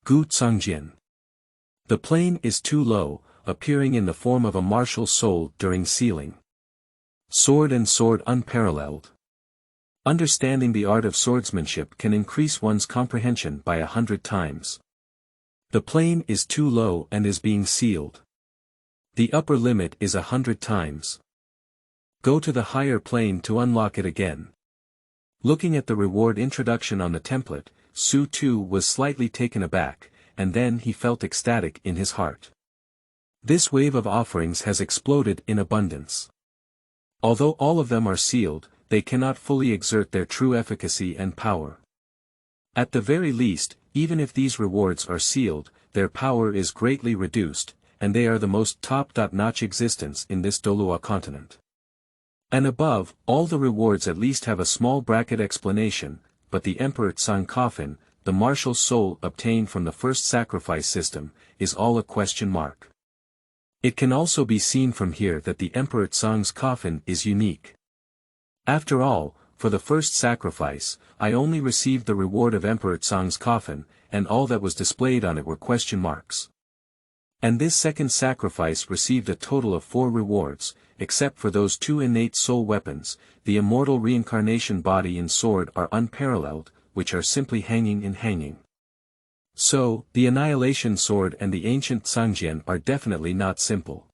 Gu Zhangjian. The plane is too low, appearing in the form of a martial soul during sealing. Sword and sword unparalleled. Understanding the art of swordsmanship can increase one's comprehension by 100 times. The plane is too low and is being sealed. The upper limit is 100 times. Go to the higher plane to unlock it again. Looking at the reward introduction on the template, Su Tu was slightly taken aback, and then he felt ecstatic in his heart. This wave of offerings has exploded in abundance. Although all of them are sealed, they cannot fully exert their true efficacy and power. At the very least, even if these rewards are sealed, their power is greatly reduced, and they are the most top-notch existence in this Douluo continent. And above, all the rewards at least have a small bracket explanation, but the Emperor Tsang coffin, the martial soul obtained from the first sacrifice system, is all a question mark. It can also be seen from here that the Emperor Tsang's coffin is unique. After all, for the first sacrifice, I only received the reward of Emperor Tsang's coffin, and all that was displayed on it were question marks. And this second sacrifice received a total of 4 rewards, except for those 2 innate soul weapons. The immortal reincarnation body and sword are unparalleled, which are simply hanging. So, the annihilation sword and the ancient Zhangjian are definitely not simple.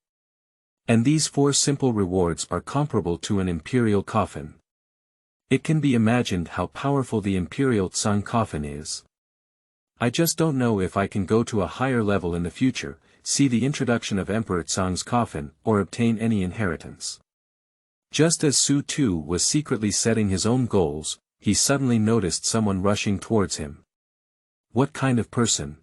And these 4 simple rewards are comparable to an imperial coffin. It can be imagined how powerful the imperial Tsang coffin is. I just don't know if I can go to a higher level in the future, see the introduction of Emperor Tsang's coffin, or obtain any inheritance. Just as Su Tu was secretly setting his own goals, he suddenly noticed someone rushing towards him. What kind of person?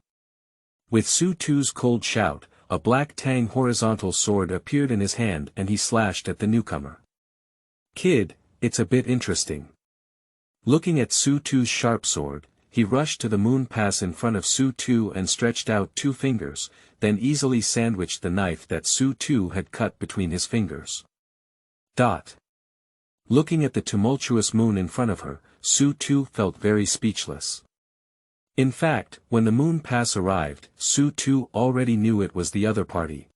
With Su Tu's cold shout, a black tang horizontal sword appeared in his hand and he slashed at the newcomer. Kid, it's a bit interesting. Looking at Su Tu's sharp sword, he rushed to the moon pass in front of Su Tu and stretched out 2 fingers, then easily sandwiched the knife that Su Tu had cut between his fingers. Looking at the tumultuous moon in front of her, Su Tu felt very speechless. In fact, when the moon pass arrived, Su Tu already knew it was the other party.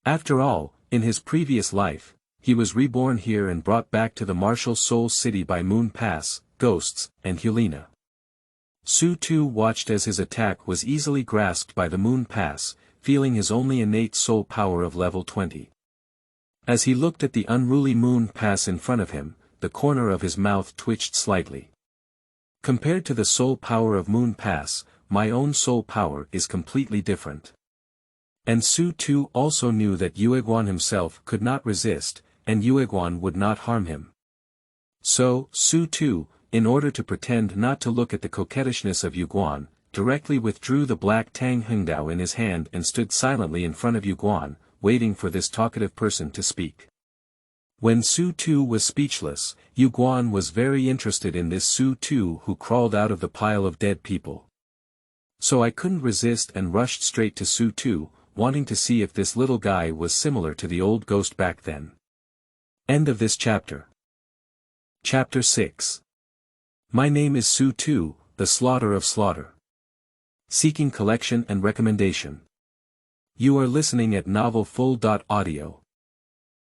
After all, in his previous life, he was reborn here and brought back to the martial soul city by Moon Pass, Ghosts, and Helena. Su Tu watched as his attack was easily grasped by the Moon Pass, feeling his only innate soul power of level 20. As he looked at the unruly Moon Pass in front of him, the corner of his mouth twitched slightly. Compared to the soul power of Moon Pass, my own soul power is completely different. And Su Tu also knew that Yueguan himself could not resist, and Yueguan would not harm him. So, Su Tu, in order to pretend not to look at the coquettishness of Yueguan, directly withdrew the black Tang Hengdao in his hand and stood silently in front of Yueguan, waiting for this talkative person to speak. When Su Tu was speechless, Yueguan was very interested in this Su Tu who crawled out of the pile of dead people. So I couldn't resist and rushed straight to Su Tu, wanting to see if this little guy was similar to the old ghost back then. End of this chapter. Chapter 6. My name is Su Tu, the slaughter of slaughter. Seeking collection and recommendation. You are listening at novelfull.audio.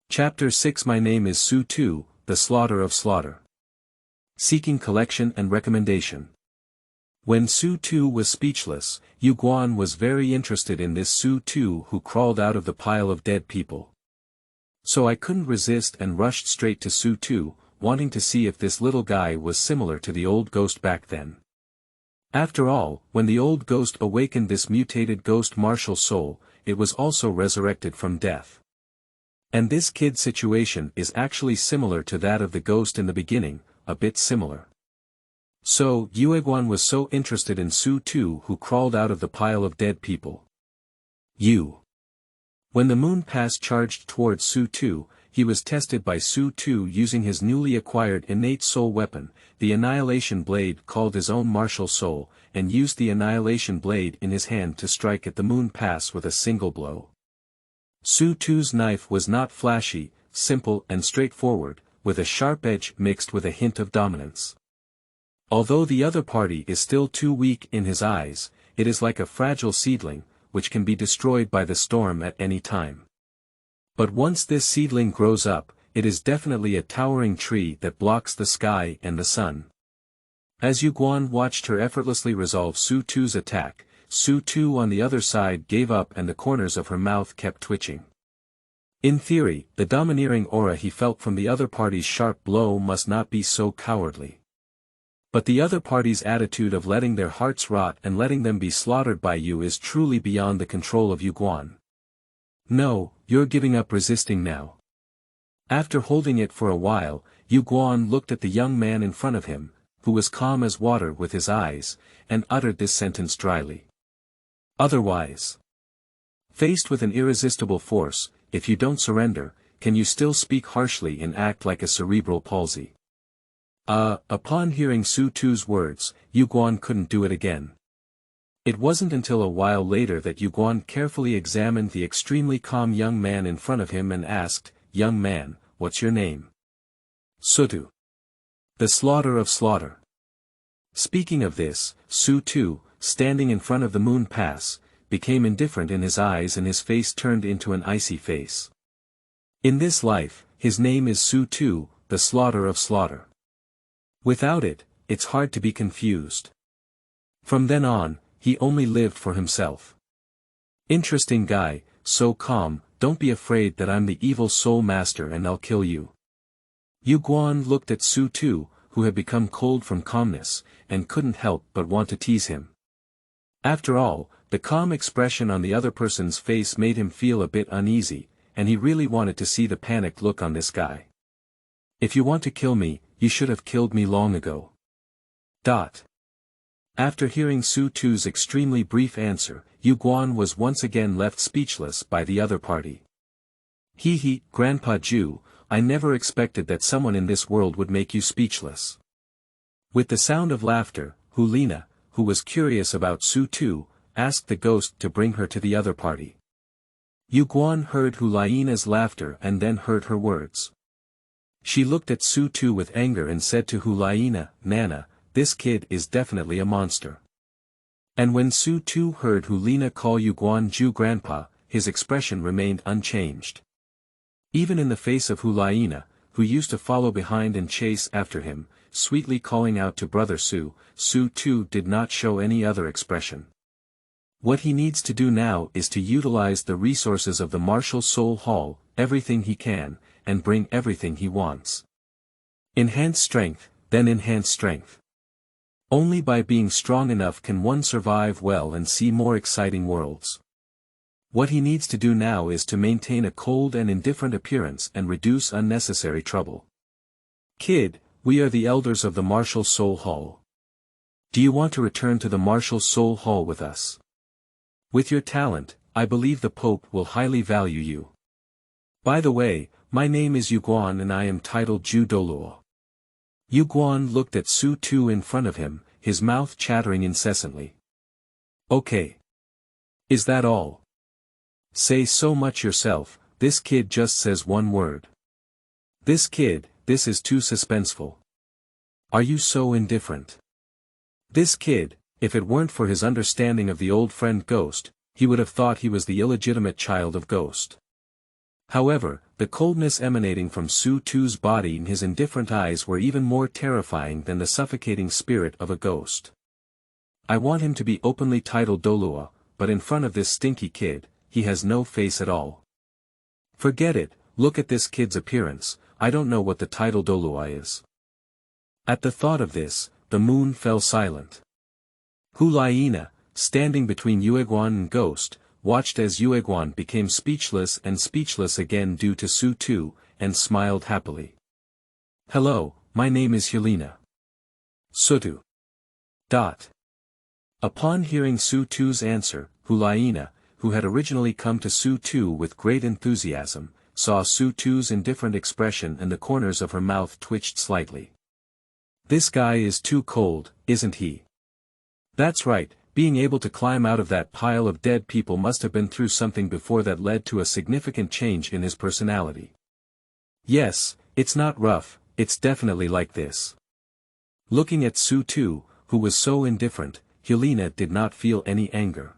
Chapter 6. My name is Su Tu, the slaughter of slaughter. Seeking collection and recommendation. When Su Tu was speechless, Yu Guan was very interested in this Su Tu who crawled out of the pile of dead people. So I couldn't resist and rushed straight to Su Tu, wanting to see if this little guy was similar to the old ghost back then. After all, when the old ghost awakened this mutated ghost martial soul, it was also resurrected from death. And this kid situation is actually similar to that of the ghost in the beginning, a bit similar. So, Yu Guan was so interested in Su Tu who crawled out of the pile of dead people. When the moon pass charged towards Su Tu, he was tested by Su Tu using his newly acquired innate soul weapon, the Annihilation Blade called his own martial soul, and used the Annihilation Blade in his hand to strike at the moon pass with a single blow. Su Tu's knife was not flashy, simple and straightforward, with a sharp edge mixed with a hint of dominance. Although the other party is still too weak in his eyes, it is like a fragile seedling, which can be destroyed by the storm at any time. But once this seedling grows up, it is definitely a towering tree that blocks the sky and the sun. As Yu Guan watched her effortlessly resolve Su Tu's attack, Su Tu on the other side gave up and the corners of her mouth kept twitching. In theory, the domineering aura he felt from the other party's sharp blow must not be so cowardly. But the other party's attitude of letting their hearts rot and letting them be slaughtered by you is truly beyond the control of Yu Guan. No, you're giving up resisting now. After holding it for a while, Yu Guan looked at the young man in front of him, who was calm as water with his eyes, and uttered this sentence dryly. Otherwise. Faced with an irresistible force, if you don't surrender, can you still speak harshly and act like a cerebral palsy? Upon hearing Su Tu's words, Yu Guan couldn't do it again. It wasn't until a while later that Yu Guan carefully examined the extremely calm young man in front of him and asked, "Young man, what's your name?" "Su Tu. The slaughter of slaughter." Speaking of this, Su Tu, standing in front of the moon pass, became indifferent in his eyes and his face turned into an icy face. In this life, his name is Su Tu, the slaughter of slaughter. Without it, it's hard to be confused. From then on, he only lived for himself. Interesting guy, so calm, don't be afraid that I'm the evil soul master and I'll kill you. Yu Guan looked at Su Tu, who had become cold from calmness, and couldn't help but want to tease him. After all, the calm expression on the other person's face made him feel a bit uneasy, and he really wanted to see the panicked look on this guy. If you want to kill me, you should have killed me long ago. After hearing Su Tu's extremely brief answer, Yu Guan was once again left speechless by the other party. Grandpa Zhu, I never expected that someone in this world would make you speechless. With the sound of laughter, Hulina, who was curious about Su Tu, asked the ghost to bring her to the other party. Yu Guan heard Hulina's laughter and then heard her words. She looked at Su Tu with anger and said to Hulina, "Nana, this kid is definitely a monster." And when Su Tu heard Hulina call Yu Guan Zhu grandpa, his expression remained unchanged. Even in the face of Hulina, who used to follow behind and chase after him, sweetly calling out to brother Su, Su Tu did not show any other expression. What he needs to do now is to utilize the resources of the Martial Soul Hall, everything he can, and bring everything he wants. Enhance strength, then enhance strength. Only by being strong enough can one survive well and see more exciting worlds. What he needs to do now is to maintain a cold and indifferent appearance and reduce unnecessary trouble. Kid, we are the elders of the Martial Soul Hall. Do you want to return to the Martial Soul Hall with us? With your talent, I believe the Pope will highly value you. By the way, my name is Yu Guan and I am titled Zhu Douluo. Yu Guan looked at Su Tu in front of him, his mouth chattering incessantly. Okay. Is that all? Say so much yourself, this kid just says one word. This kid, this is too suspenseful. Are you so indifferent? This kid, if it weren't for his understanding of the old friend Ghost, he would have thought he was the illegitimate child of Ghost. However, the coldness emanating from Su Tu's body and his indifferent eyes were even more terrifying than the suffocating spirit of a ghost. I want him to be openly titled Douluo, but in front of this stinky kid, he has no face at all. Forget it, look at this kid's appearance, I don't know what the title Douluo is. At the thought of this, the moon fell silent. Hulaina, standing between Yueguan and Ghost, watched as Yueguan became speechless and speechless again due to Su Tu, and smiled happily. Hello, my name is Helena. Sutu. Upon hearing Su Tu's answer, Hulaina, who had originally come to Su Tu with great enthusiasm, saw Su Tu's indifferent expression and the corners of her mouth twitched slightly. This guy is too cold, isn't he? That's right, being able to climb out of that pile of dead people must have been through something before that led to a significant change in his personality. Yes, it's not rough, it's definitely like this. Looking at Su Tu, who was so indifferent, Helena did not feel any anger.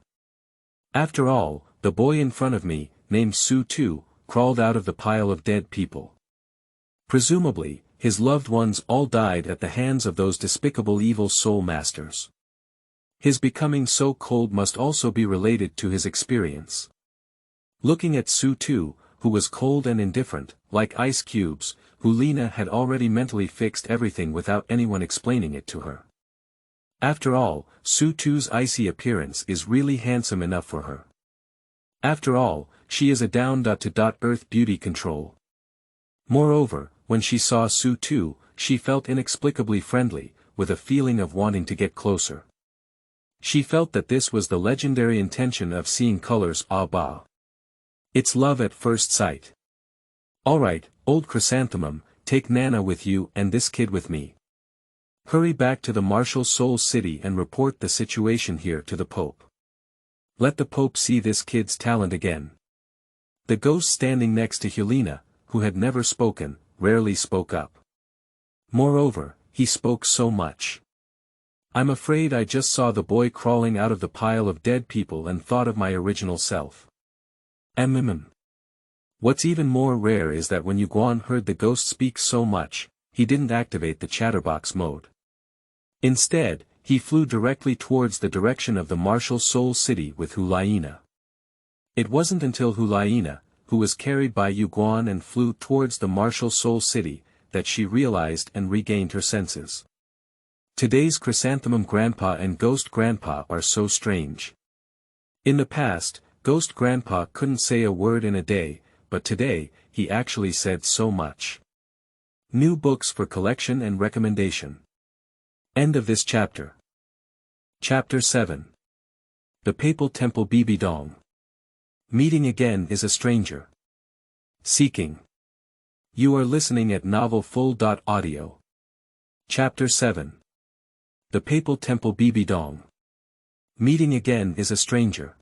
After all, the boy in front of me, named Su Tu, crawled out of the pile of dead people. Presumably, his loved ones all died at the hands of those despicable evil soul masters. His becoming so cold must also be related to his experience. Looking at Su Tu, who was cold and indifferent, like ice cubes, Helena had already mentally fixed everything without anyone explaining it to her. After all, Su Tu's icy appearance is really handsome enough for her. After all, she is a down-to-earth beauty control. Moreover, when she saw Su Tu, she felt inexplicably friendly, with a feeling of wanting to get closer. She felt that this was the legendary intention of seeing colors ba. It's love at first sight. Alright, old chrysanthemum, take Nana with you and this kid with me. Hurry back to the Martial Soul City and report the situation here to the Pope. Let the Pope see this kid's talent again. The ghost standing next to Helena, who had never spoken, rarely spoke up. Moreover, he spoke so much. I'm afraid I just saw the boy crawling out of the pile of dead people and thought of my original self. What's even more rare is that when Yuguan heard the ghost speak so much, he didn't activate the chatterbox mode. Instead, he flew directly towards the direction of the Martial Soul City with Hulaina. It wasn't until Hulaina, who was carried by Yuguan and flew towards the Martial Soul City, that she realized and regained her senses. Today's Chrysanthemum Grandpa and Ghost Grandpa are so strange. In the past, Ghost Grandpa couldn't say a word in a day, but today, he actually said so much. New books for collection and recommendation. End of this chapter. Chapter 7. The Papal Temple Bibidong. Meeting again is a stranger. Seeking. You are listening at novelfull.audio. Chapter 7. The Papal Temple Bibidong. Meeting again is a stranger.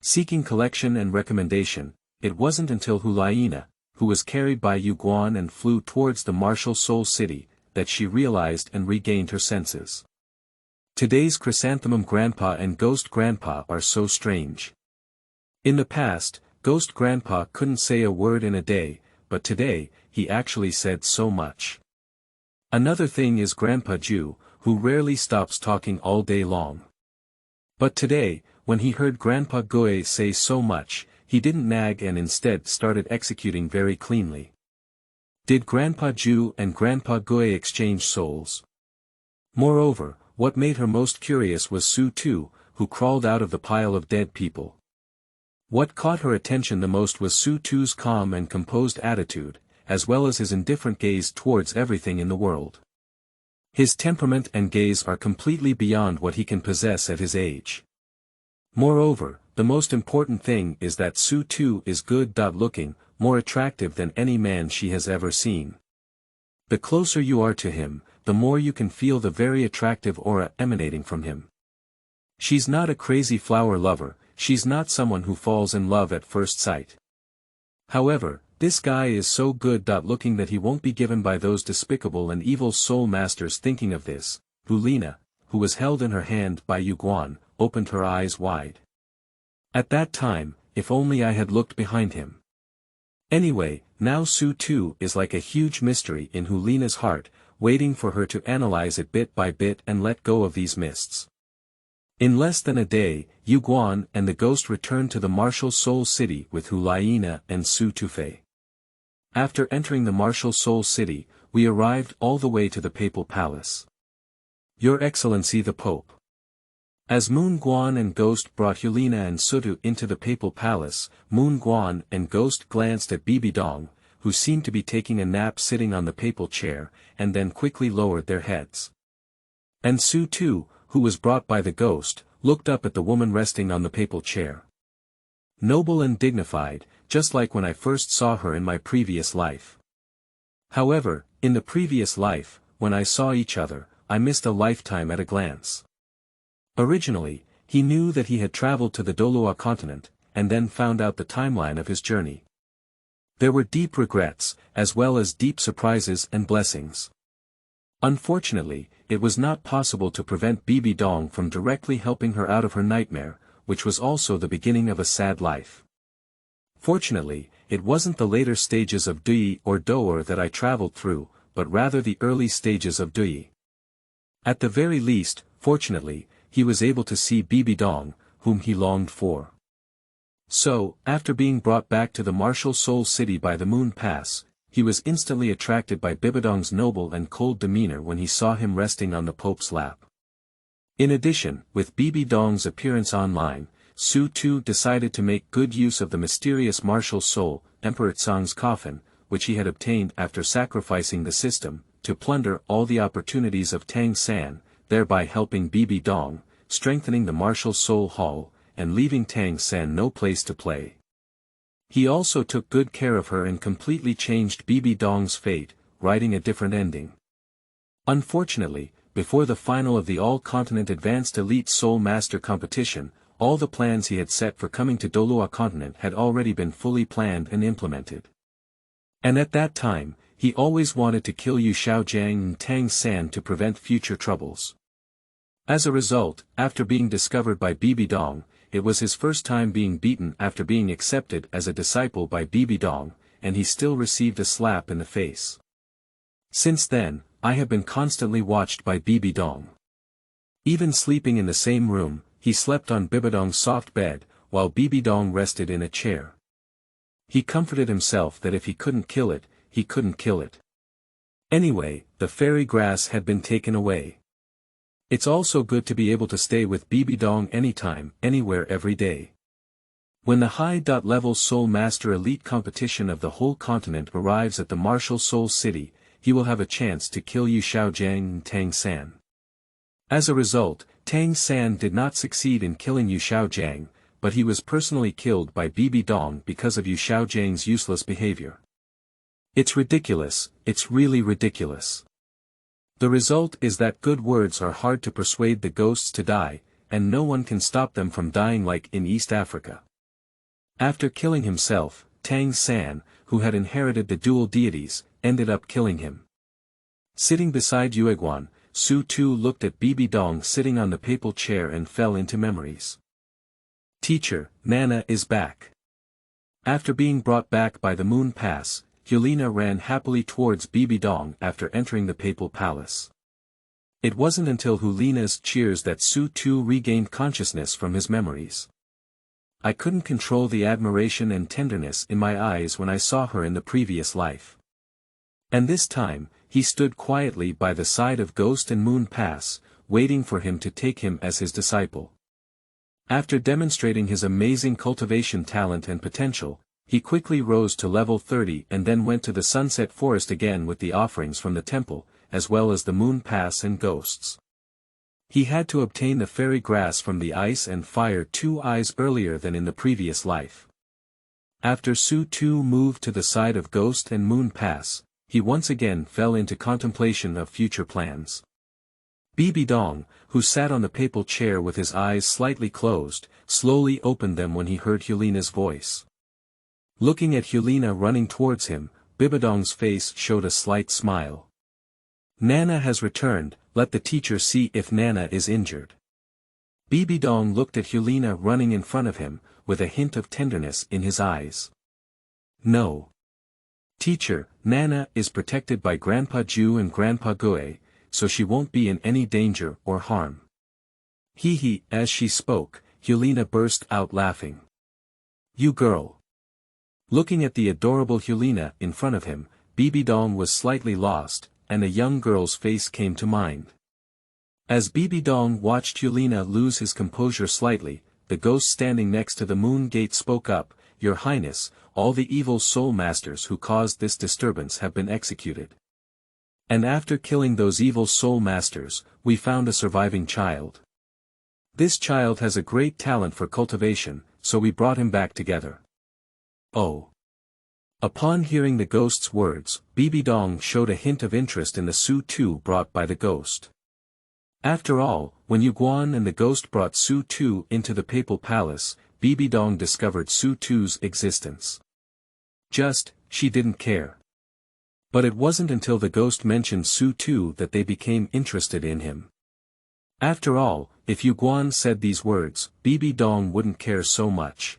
Seeking collection and recommendation, it wasn't until Hulaina, who was carried by Yuguan and flew towards the Martial Soul City, that she realized and regained her senses. Today's Chrysanthemum Grandpa and Ghost Grandpa are so strange. In the past, Ghost Grandpa couldn't say a word in a day, but today, he actually said so much. Another thing is Grandpa Zhuo, who rarely stops talking all day long. But today, when he heard Grandpa Goe say so much, he didn't nag and instead started executing very cleanly. Did Grandpa Zhuo and Grandpa Goe exchange souls? Moreover, what made her most curious was Su Tu, who crawled out of the pile of dead people. What caught her attention the most was Su Tu's calm and composed attitude, as well as his indifferent gaze towards everything in the world. His temperament and gaze are completely beyond what he can possess at his age. Moreover, the most important thing is that Su Tu is good-looking, more attractive than any man she has ever seen. The closer you are to him, the more you can feel the very attractive aura emanating from him. She's not a crazy flower lover, she's not someone who falls in love at first sight. However, this guy is so good. Looking that he won't be given by those despicable and evil soul masters. Thinking of this, Hulina, who was held in her hand by Yu Guan, opened her eyes wide. At that time, if only I had looked behind him. Anyway, now Su Tu is like a huge mystery in Hulina's heart, waiting for her to analyze it bit by bit and let go of these mists. In less than a day, Yu Guan and the ghost returned to the martial soul city with Hulina and Su Tufei. After entering the martial soul city, we arrived all the way to the papal palace. Your Excellency the Pope. As Moon Guan and Ghost brought Hulina and Sutu into the papal palace, Moon Guan and Ghost glanced at Bibidong, who seemed to be taking a nap sitting on the papal chair, and then quickly lowered their heads. And Su Tu, who was brought by the ghost, looked up at the woman resting on the papal chair. Noble and dignified, just like when I first saw her in my previous life. However, in the previous life, when I saw each other, I missed a lifetime at a glance. Originally, he knew that he had traveled to the Douluo continent, and then found out the timeline of his journey. There were deep regrets, as well as deep surprises and blessings. Unfortunately, it was not possible to prevent Bibidong from directly helping her out of her nightmare, which was also the beginning of a sad life. Fortunately, it wasn't the later stages of Dui or Doer that I traveled through, but rather the early stages of Dui. At the very least, fortunately, he was able to see Bibidong, whom he longed for. So, after being brought back to the martial soul city by the Moon Pass, he was instantly attracted by Bibidong's noble and cold demeanor when he saw him resting on the Pope's lap. In addition, with Bibidong's appearance online, Su Tu decided to make good use of the mysterious martial soul, Emperor Tsang's coffin, which he had obtained after sacrificing the system, to plunder all the opportunities of Tang San, thereby helping Bibidong, strengthening the martial soul hall, and leaving Tang San no place to play. He also took good care of her and completely changed Bibidong's fate, writing a different ending. Unfortunately, before the final of the All-Continent Advanced Elite Soul Master competition, all the plans he had set for coming to Douluo continent had already been fully planned and implemented. And at that time, he always wanted to kill Yu Xiaojiang and Tang San to prevent future troubles. As a result, after being discovered by Bibidong, it was his first time being beaten after being accepted as a disciple by Bibidong, and he still received a slap in the face. Since then, I have been constantly watched by Bibidong. Even sleeping in the same room, he slept on Bibidong's soft bed, while Bibidong rested in a chair. He comforted himself that if he couldn't kill it, he couldn't kill it. Anyway, the fairy grass had been taken away. It's also good to be able to stay with Bibidong anytime, anywhere every day. When the high-level Soul Master Elite competition of the whole continent arrives at the Martial Soul City, he will have a chance to kill Yu Xiaojiang and Tang San. As a result, Tang San did not succeed in killing Yu Xiaojiang, but he was personally killed by Bibidong because of Yu Xiaojiang's useless behavior. It's ridiculous, it's really ridiculous. The result is that good words are hard to persuade the ghosts to die, and no one can stop them from dying like in East Africa. After killing himself, Tang San, who had inherited the dual deities, ended up killing him. Sitting beside Yueguan, Su Tu looked at Bibidong sitting on the papal chair and fell into memories. Teacher, Nana is back. After being brought back by the Moon Pass, Hulina ran happily towards Bibidong after entering the papal palace. It wasn't until Hulina's cheers that Su Tu regained consciousness from his memories. I couldn't control the admiration and tenderness in my eyes when I saw her in the previous life. And this time, he stood quietly by the side of Ghost and Moon Pass, waiting for him to take him as his disciple. After demonstrating his amazing cultivation talent and potential, he quickly rose to level 30 and then went to the Sunset Forest again with the offerings from the temple, as well as the Moon Pass and ghosts. He had to obtain the fairy grass from the ice and fire 2 eyes earlier than in the previous life. After Su Tu moved to the side of Ghost and Moon Pass, he once again fell into contemplation of future plans. Bibidong, who sat on the papal chair with his eyes slightly closed, slowly opened them when he heard Hulina's voice. Looking at Helena running towards him, Bibidong's face showed a slight smile. Nana has returned, let the teacher see if Nana is injured. Bibidong looked at Helena running in front of him, with a hint of tenderness in his eyes. No. Teacher, Nana is protected by Grandpa Zhuo and Grandpa Gue, so she won't be in any danger or harm. Hee. As she spoke, Helena burst out laughing. You girl. Looking at the adorable Helena in front of him, Bibidong was slightly lost, and a young girl's face came to mind. As Bibidong watched Helena lose his composure slightly, the ghost standing next to the moon gate spoke up, Your Highness, all the evil soul masters who caused this disturbance have been executed. And after killing those evil soul masters, we found a surviving child. This child has a great talent for cultivation, so we brought him back together. Oh. Upon hearing the ghost's words, Bibidong showed a hint of interest in the Su-Tu brought by the ghost. After all, when Yuguan and the ghost brought Su-Tu into the papal palace, Bibidong discovered Su-Tu's existence. She didn't care. But it wasn't until the ghost mentioned Su-Tu that they became interested in him. After all, if Yuguan said these words, Bibidong wouldn't care so much.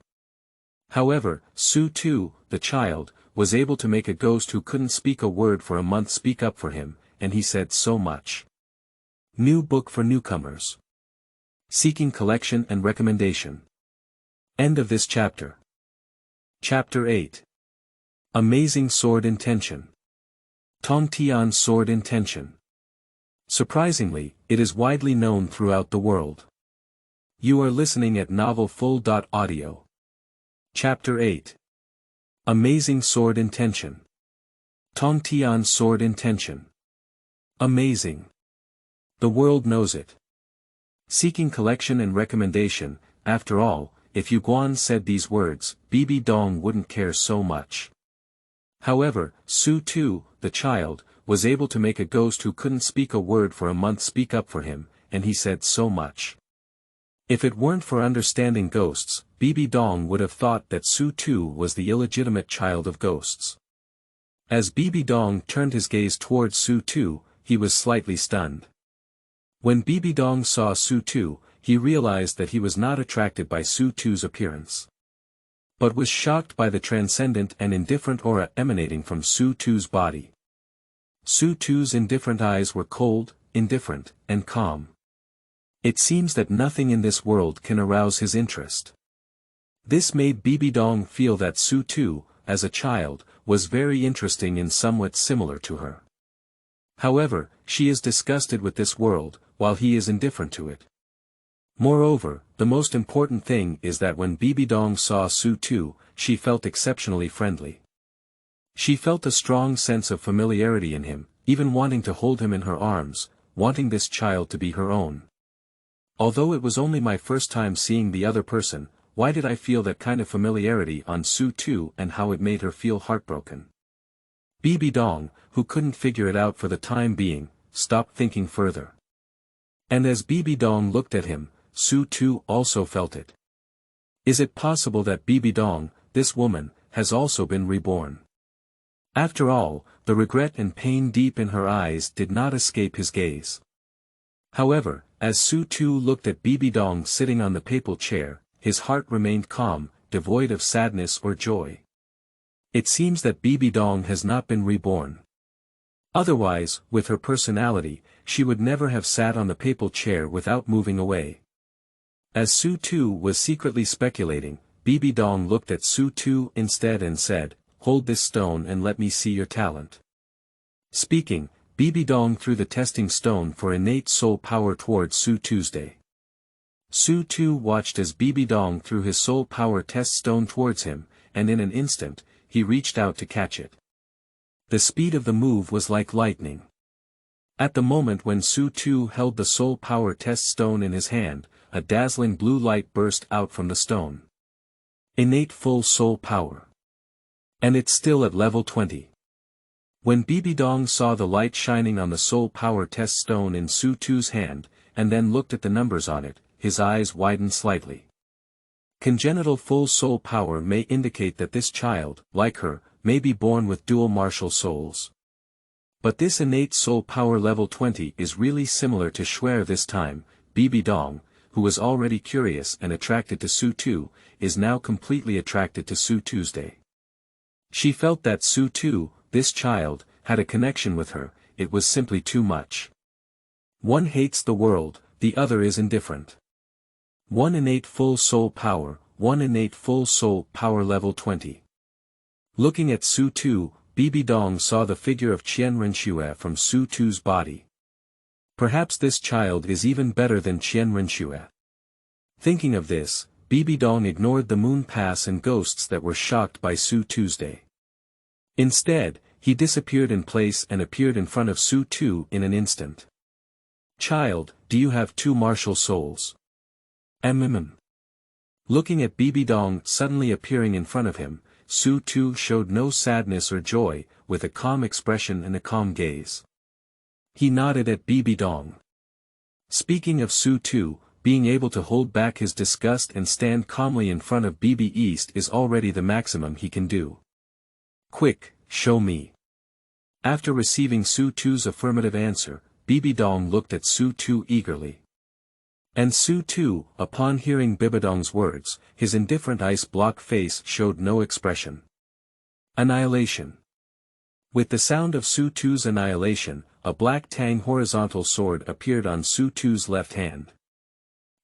However, Su-Tu, the child, was able to make a ghost who couldn't speak a word for a month speak up for him, and he said so much. New book for newcomers. Seeking collection and recommendation. End of this chapter. Chapter 8. Amazing Sword Intention. Tongtian Sword Intention. Surprisingly, it is widely known throughout the world. You are listening at novelfull.audio. Chapter 8. Amazing Sword Intention. Tongtian Sword Intention. Amazing. The world knows it. Seeking collection and recommendation, after all, if Yuguan said these words, Bibidong wouldn't care so much. However, Su-Tu, the child, was able to make a ghost who couldn't speak a word for a month speak up for him, and he said so much. If it weren't for understanding ghosts, Bibidong would have thought that Su-Tu was the illegitimate child of ghosts. As Bibidong turned his gaze towards Su-Tu, he was slightly stunned. When Bibidong saw Su-Tu, he realized that he was not attracted by Su-Tu's appearance, but was shocked by the transcendent and indifferent aura emanating from Su-Tu's body. Su-Tu's indifferent eyes were cold, indifferent, and calm. It seems that nothing in this world can arouse his interest. This made Bibidong feel that Su-Tu, as a child, was very interesting and somewhat similar to her. However, she is disgusted with this world, while he is indifferent to it. Moreover, the most important thing is that when Bibidong saw Su-Tu, she felt exceptionally friendly. She felt a strong sense of familiarity in him, even wanting to hold him in her arms, wanting this child to be her own. Although it was only my first time seeing the other person, why did I feel that kind of familiarity on Su-Tu and how it made her feel heartbroken? Bibidong, who couldn't figure it out for the time being, stopped thinking further. And as Bibidong looked at him, Su-Tu also felt it. Is it possible that Bibidong, this woman, has also been reborn? After all, the regret and pain deep in her eyes did not escape his gaze. However, as Su-Tu looked at Bibidong sitting on the papal chair, his heart remained calm, devoid of sadness or joy. It seems that Bibidong has not been reborn. Otherwise, with her personality, she would never have sat on the papal chair without moving away. As Su-Tu was secretly speculating, Bibidong looked at Su-Tu instead and said, "Hold this stone and let me see your talent." Speaking, Bibidong threw the testing stone for innate soul power towards Su-Tu's day. Su-Tu watched as Bibidong threw his soul power test stone towards him, and in an instant, he reached out to catch it. The speed of the move was like lightning. At the moment when Su-Tu held the soul power test stone in his hand, a dazzling blue light burst out from the stone. Innate full soul power. And it's still at level 20. When Bibidong saw the light shining on the soul power test stone in Su-Tu's hand, and then looked at the numbers on it, his eyes widened slightly. Congenital full soul power may indicate that this child, like her, may be born with dual martial souls. But this innate soul power level 20 is really similar to Shuer this time. Bibidong, who was already curious and attracted to Su Tu, is now completely attracted to Su Tuesday. She felt that Su Tu, this child, had a connection with her. It was simply too much. One hates the world, the other is indifferent. One innate full soul power, one innate full soul power level 20. Looking at Su Tu, Bibidong saw the figure of Qian Renxue from Su Tu's body. Perhaps this child is even better than Qian Renxue. Thinking of this, Bibidong ignored the moon pass and ghosts that were shocked by Su Tuesday. Instead, he disappeared in place and appeared in front of Su Tu in an instant. Child, do you have two martial souls? Looking at Bibidong suddenly appearing in front of him, Su Tu showed no sadness or joy, with a calm expression and a calm gaze. He nodded at Bibidong. Speaking of Su Tu, being able to hold back his disgust and stand calmly in front of Bibi East is already the maximum he can do. Quick, show me. After receiving Su Tu's affirmative answer, Bibidong looked at Su Tu eagerly. And Su Tu, upon hearing Bibidong's words, his indifferent ice-block face showed no expression. Annihilation. With the sound of Su Tu's annihilation, a black tang horizontal sword appeared on Su Tu's left hand.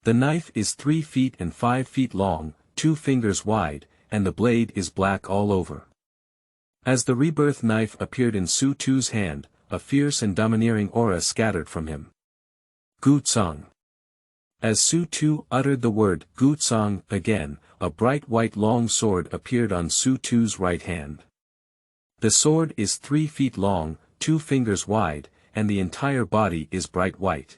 The knife is 3 feet and 5 feet long, 2 fingers wide, and the blade is black all over. As the rebirth knife appeared in Su Tu's hand, a fierce and domineering aura scattered from him. Gutsang. As Su Tu uttered the word Gutsang again, a bright white long sword appeared on Su Tu's right hand. The sword is 3 feet long, 2 fingers wide, and the entire body is bright white.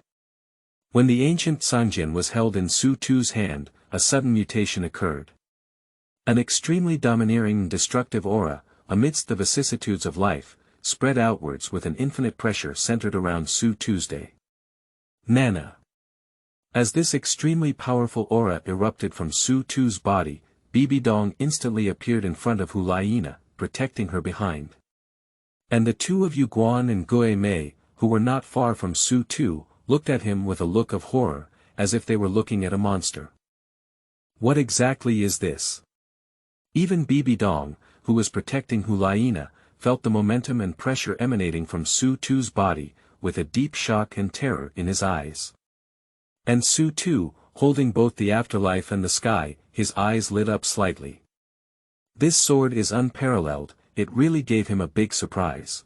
When the ancient Sangjin was held in Su Tu's hand, a sudden mutation occurred. An extremely domineering and destructive aura, amidst the vicissitudes of life, spread outwards with an infinite pressure centered around Su Tuesday. Nana. As this extremely powerful aura erupted from Su Tu's body, Bibidong instantly appeared in front of Hulayina, protecting her behind. And the two of Yu Guan and Gue Mei, who were not far from Su Tu, looked at him with a look of horror, as if they were looking at a monster. What exactly is this? Even Bibidong, who was protecting Hulayina, felt the momentum and pressure emanating from Su Tu's body, with a deep shock and terror in his eyes. And Su Tu, holding both the afterlife and the sky, his eyes lit up slightly. This sword is unparalleled, it really gave him a big surprise.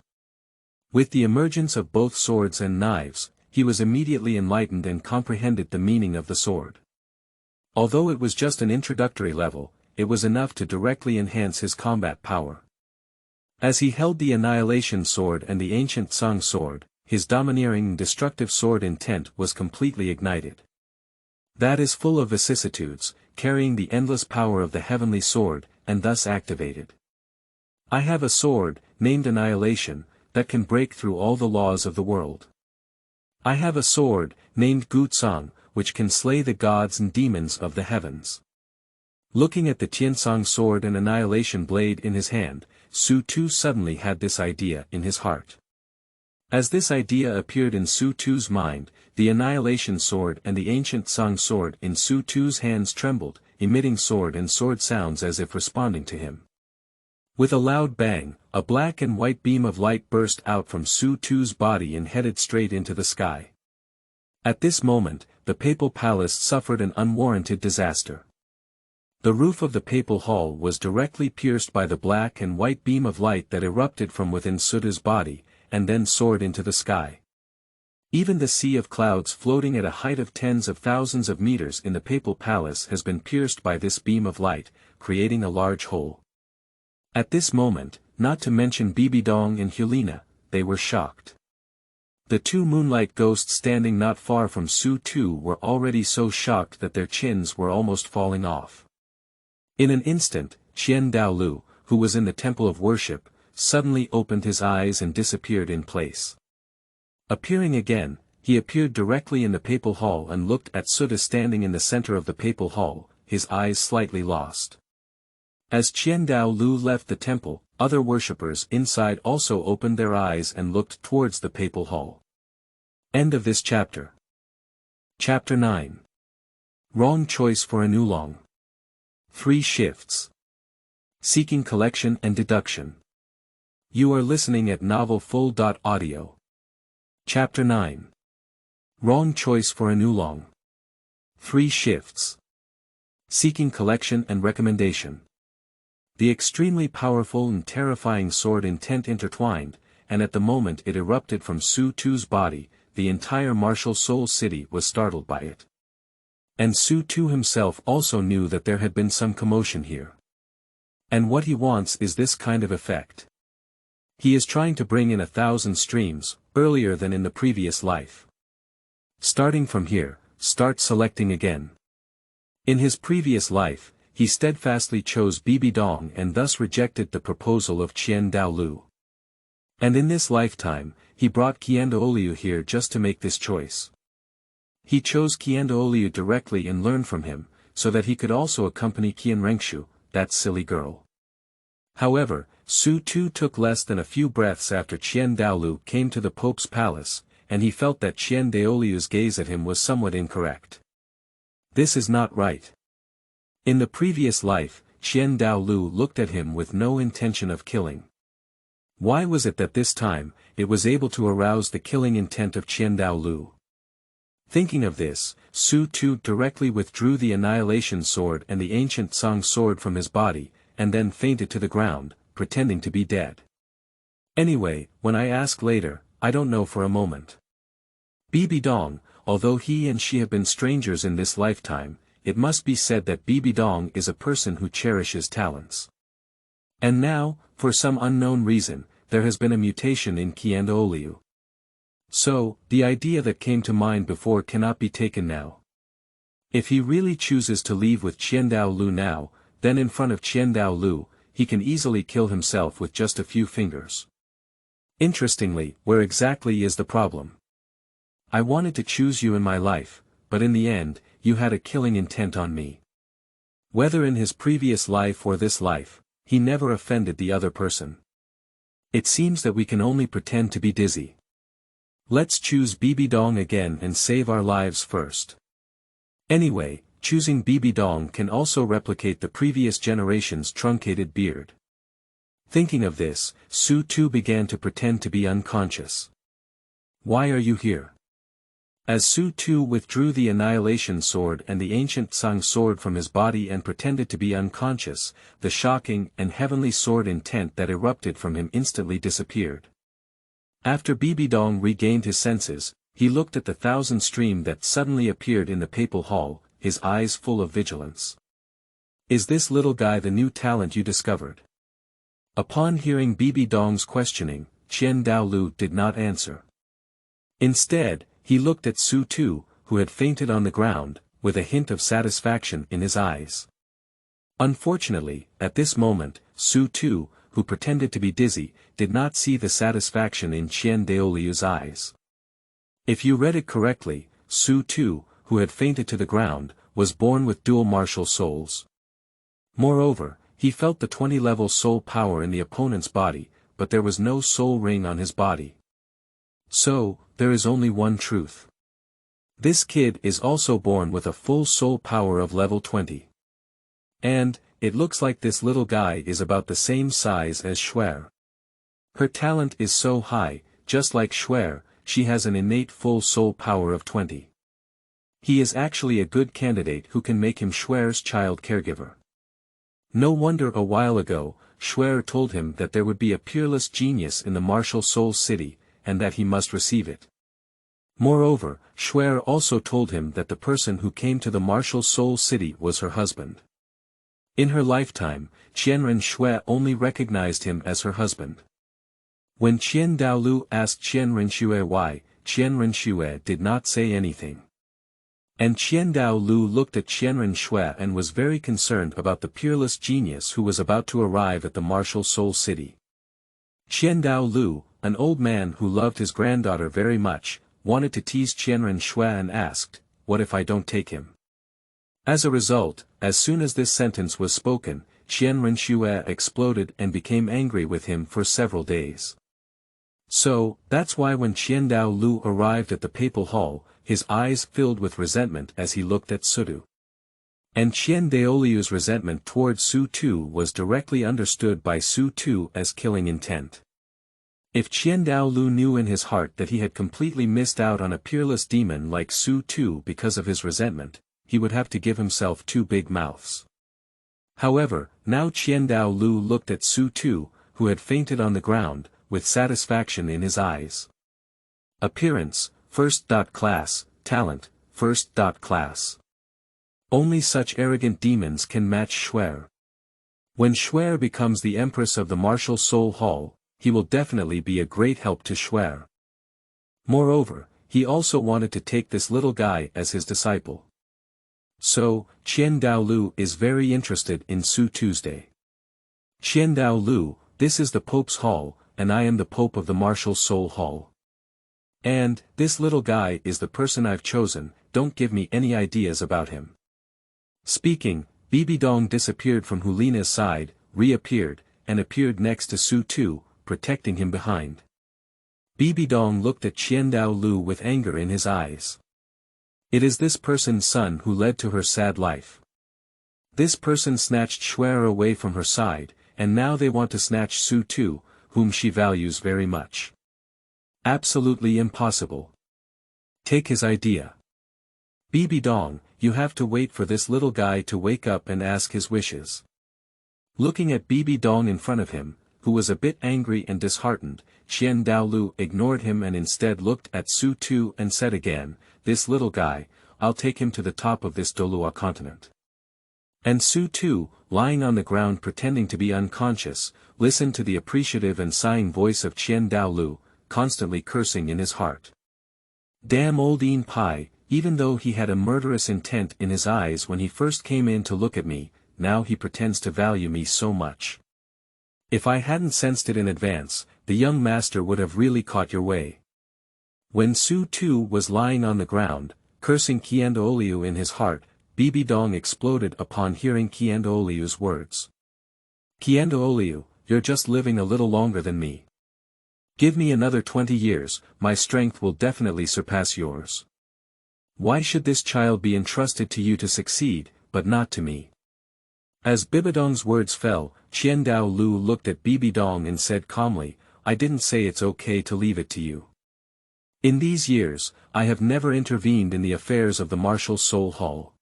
With the emergence of both swords and knives, he was immediately enlightened and comprehended the meaning of the sword. Although it was just an introductory level, it was enough to directly enhance his combat power. As he held the Annihilation Sword and the Ancient Song Sword, his domineering and destructive sword intent was completely ignited. That is full of vicissitudes, carrying the endless power of the heavenly sword, and thus activated. I have a sword, named Annihilation, that can break through all the laws of the world. I have a sword, named Gutsang, which can slay the gods and demons of the heavens. Looking at the Tiansong sword and Annihilation blade in his hand, Su Tu suddenly had this idea in his heart. As this idea appeared in Su Tu's mind, the Annihilation Sword and the Ancient Song Sword in Su Tu's hands trembled, emitting sword and sword sounds as if responding to him. With a loud bang, a black and white beam of light burst out from Su Tu's body and headed straight into the sky. At this moment, the Papal Palace suffered an unwarranted disaster. The roof of the Papal Hall was directly pierced by the black and white beam of light that erupted from within Suda's body, and then soared into the sky. Even the sea of clouds floating at a height of tens of thousands of meters in the Papal Palace has been pierced by this beam of light, creating a large hole. At this moment, not to mention Bibidong and Hulina, they were shocked. The two moonlight ghosts standing not far from Su Tu were already so shocked that their chins were almost falling off. In an instant, Qian Daolu, who was in the temple of worship, suddenly opened his eyes and disappeared in place. Appearing again, he appeared directly in the Papal Hall and looked at Suda standing in the center of the Papal Hall, his eyes slightly lost. As Qian Douluo left the temple, other worshippers inside also opened their eyes and looked towards the papal hall. End of this chapter. Chapter 9. Wrong choice for an Oolong. 3 shifts. Seeking collection and deduction. You are listening at novelfull.audio. Chapter 9. Wrong choice for an Oolong. 3 shifts. Seeking collection and recommendation. The extremely powerful and terrifying sword intent intertwined, and at the moment it erupted from Su Tu's body, the entire martial soul city was startled by it. And Su Tu himself also knew that there had been some commotion here. And what he wants is this kind of effect. He is trying to bring in 1,000 streams, earlier than in the previous life. Starting from here, start selecting again. In his previous life, he steadfastly chose Bibidong and thus rejected the proposal of Qian Douluo. And in this lifetime, he brought Qian Douluo here just to make this choice. He chose Qian Douluo directly and learned from him, so that he could also accompany Qian Rengshu, that silly girl. However, Su Tu took less than a few breaths after Qian Douluo came to the Pope's palace, and he felt that Qian Douluo's gaze at him was somewhat incorrect. This is not right. In the previous life, Qian Douluo looked at him with no intention of killing. Why was it that this time, it was able to arouse the killing intent of Qian Douluo? Thinking of this, Su Tu directly withdrew the Annihilation Sword and the ancient Song Sword from his body, and then fainted to the ground, pretending to be dead. Anyway, when I ask later, I don't know for a moment. Bibidong, although he and she have been strangers in this lifetime, it must be said that Bibidong is a person who cherishes talents. And now, for some unknown reason, there has been a mutation in Qian Douluo. So, the idea that came to mind before cannot be taken now. If he really chooses to leave with Qian Douluo now, then in front of Qian Douluo, he can easily kill himself with just a few fingers. Interestingly, where exactly is the problem? I wanted to choose you in my life, but in the end, you had a killing intent on me. Whether in his previous life or this life, he never offended the other person. It seems that we can only pretend to be dizzy. Let's choose Bibidong again and save our lives first. Anyway, choosing Bibidong can also replicate the previous generation's truncated beard. Thinking of this, Su Tu began to pretend to be unconscious. Why are you here? As Su Tu withdrew the Annihilation Sword and the ancient Song Sword from his body and pretended to be unconscious, the shocking and heavenly sword intent that erupted from him instantly disappeared. After Bibidong regained his senses, he looked at the 1,000 stream that suddenly appeared in the papal hall, his eyes full of vigilance. Is this little guy the new talent you discovered? Upon hearing Bibidong's questioning, Qian Douluo did not answer. Instead, he looked at Su Tu, who had fainted on the ground, with a hint of satisfaction in his eyes. Unfortunately, at this moment, Su Tu, who pretended to be dizzy, did not see the satisfaction in Qian Douluo's eyes. If you read it correctly, Su Tu, who had fainted to the ground, was born with dual martial souls. Moreover, he felt the 20-level soul power in the opponent's body, but there was no soul ring on his body. So, there is only one truth. This kid is also born with a full soul power of level 20. And, it looks like this little guy is about the same size as Xuer. Her talent is so high, just like Xuer, she has an innate full soul power of 20. He is actually a good candidate who can make him Xuer's child caregiver. No wonder a while ago, Xuer told him that there would be a peerless genius in the martial soul city, and that he must receive it. Moreover, Xuer also told him that the person who came to the martial soul city was her husband. In her lifetime, Qianren Xue only recognized him as her husband. When Qian Douluo asked Qianren Xue why, Qianren Xue did not say anything. And Qian Douluo looked at Qianren Xue and was very concerned about the peerless genius who was about to arrive at the martial soul city. Qian Douluo, an old man who loved his granddaughter very much, wanted to tease Qianren Xue and asked, "What if I don't take him?" As a result, as soon as this sentence was spoken, Qian Renxue exploded and became angry with him for several days. So, that's why when Qian Douluo arrived at the papal hall, his eyes filled with resentment as he looked at Sudu. And Qian Daoliu's resentment toward Su Tu was directly understood by Su Tu as killing intent. If Qian Daoluo knew in his heart that he had completely missed out on a peerless demon like Su Tu because of his resentment, he would have to give himself 2 big mouths. However, now Qian Daoluo looked at Su Tu, who had fainted on the ground, with satisfaction in his eyes. Appearance, first. Class, talent, first. Class. Only such arrogant demons can match Shuer. When Shuer becomes the Empress of the Martial Soul Hall, he will definitely be a great help to Shuer. Moreover, he also wanted to take this little guy as his disciple. So, Qian Daoluo is very interested in Su Tuesday. Qian Daoluo, this is the Pope's Hall, and I am the Pope of the Martial Soul Hall. And, this little guy is the person I've chosen, don't give me any ideas about him. Speaking, Bibidong disappeared from Hulina's side, reappeared, and appeared next to Su Tu, protecting him behind. Bibidong looked at Qian Daoluo with anger in his eyes. It is this person's son who led to her sad life. This person snatched Shuer away from her side, and now they want to snatch Su Tu, whom she values very much. Absolutely impossible. Take his idea. Bibidong, you have to wait for this little guy to wake up and ask his wishes. Looking at Bibidong in front of him, who was a bit angry and disheartened, Qian Daoluo ignored him and instead looked at Su Tu and said again, this little guy, I'll take him to the top of this Douluo continent. And Su Tu, lying on the ground pretending to be unconscious, listened to the appreciative and sighing voice of Qian Daoluo, constantly cursing in his heart. Damn old Yin Pai, even though he had a murderous intent in his eyes when he first came in to look at me, now he pretends to value me so much. If I hadn't sensed it in advance, the young master would have really caught your way. When Su Tu was lying on the ground, cursing Qian Daoliu in his heart, Bibidong exploded upon hearing Qian Daoliu's words. Qian Daoliu, you're just living a little longer than me. Give me another 20 years, my strength will definitely surpass yours. Why should this child be entrusted to you to succeed, but not to me? As Bibidong's words fell, Qian Daoluo looked at Bibidong and said calmly, I didn't say it's okay to leave it to you. In these years, I have never intervened in the affairs of the Martial Soul Hall.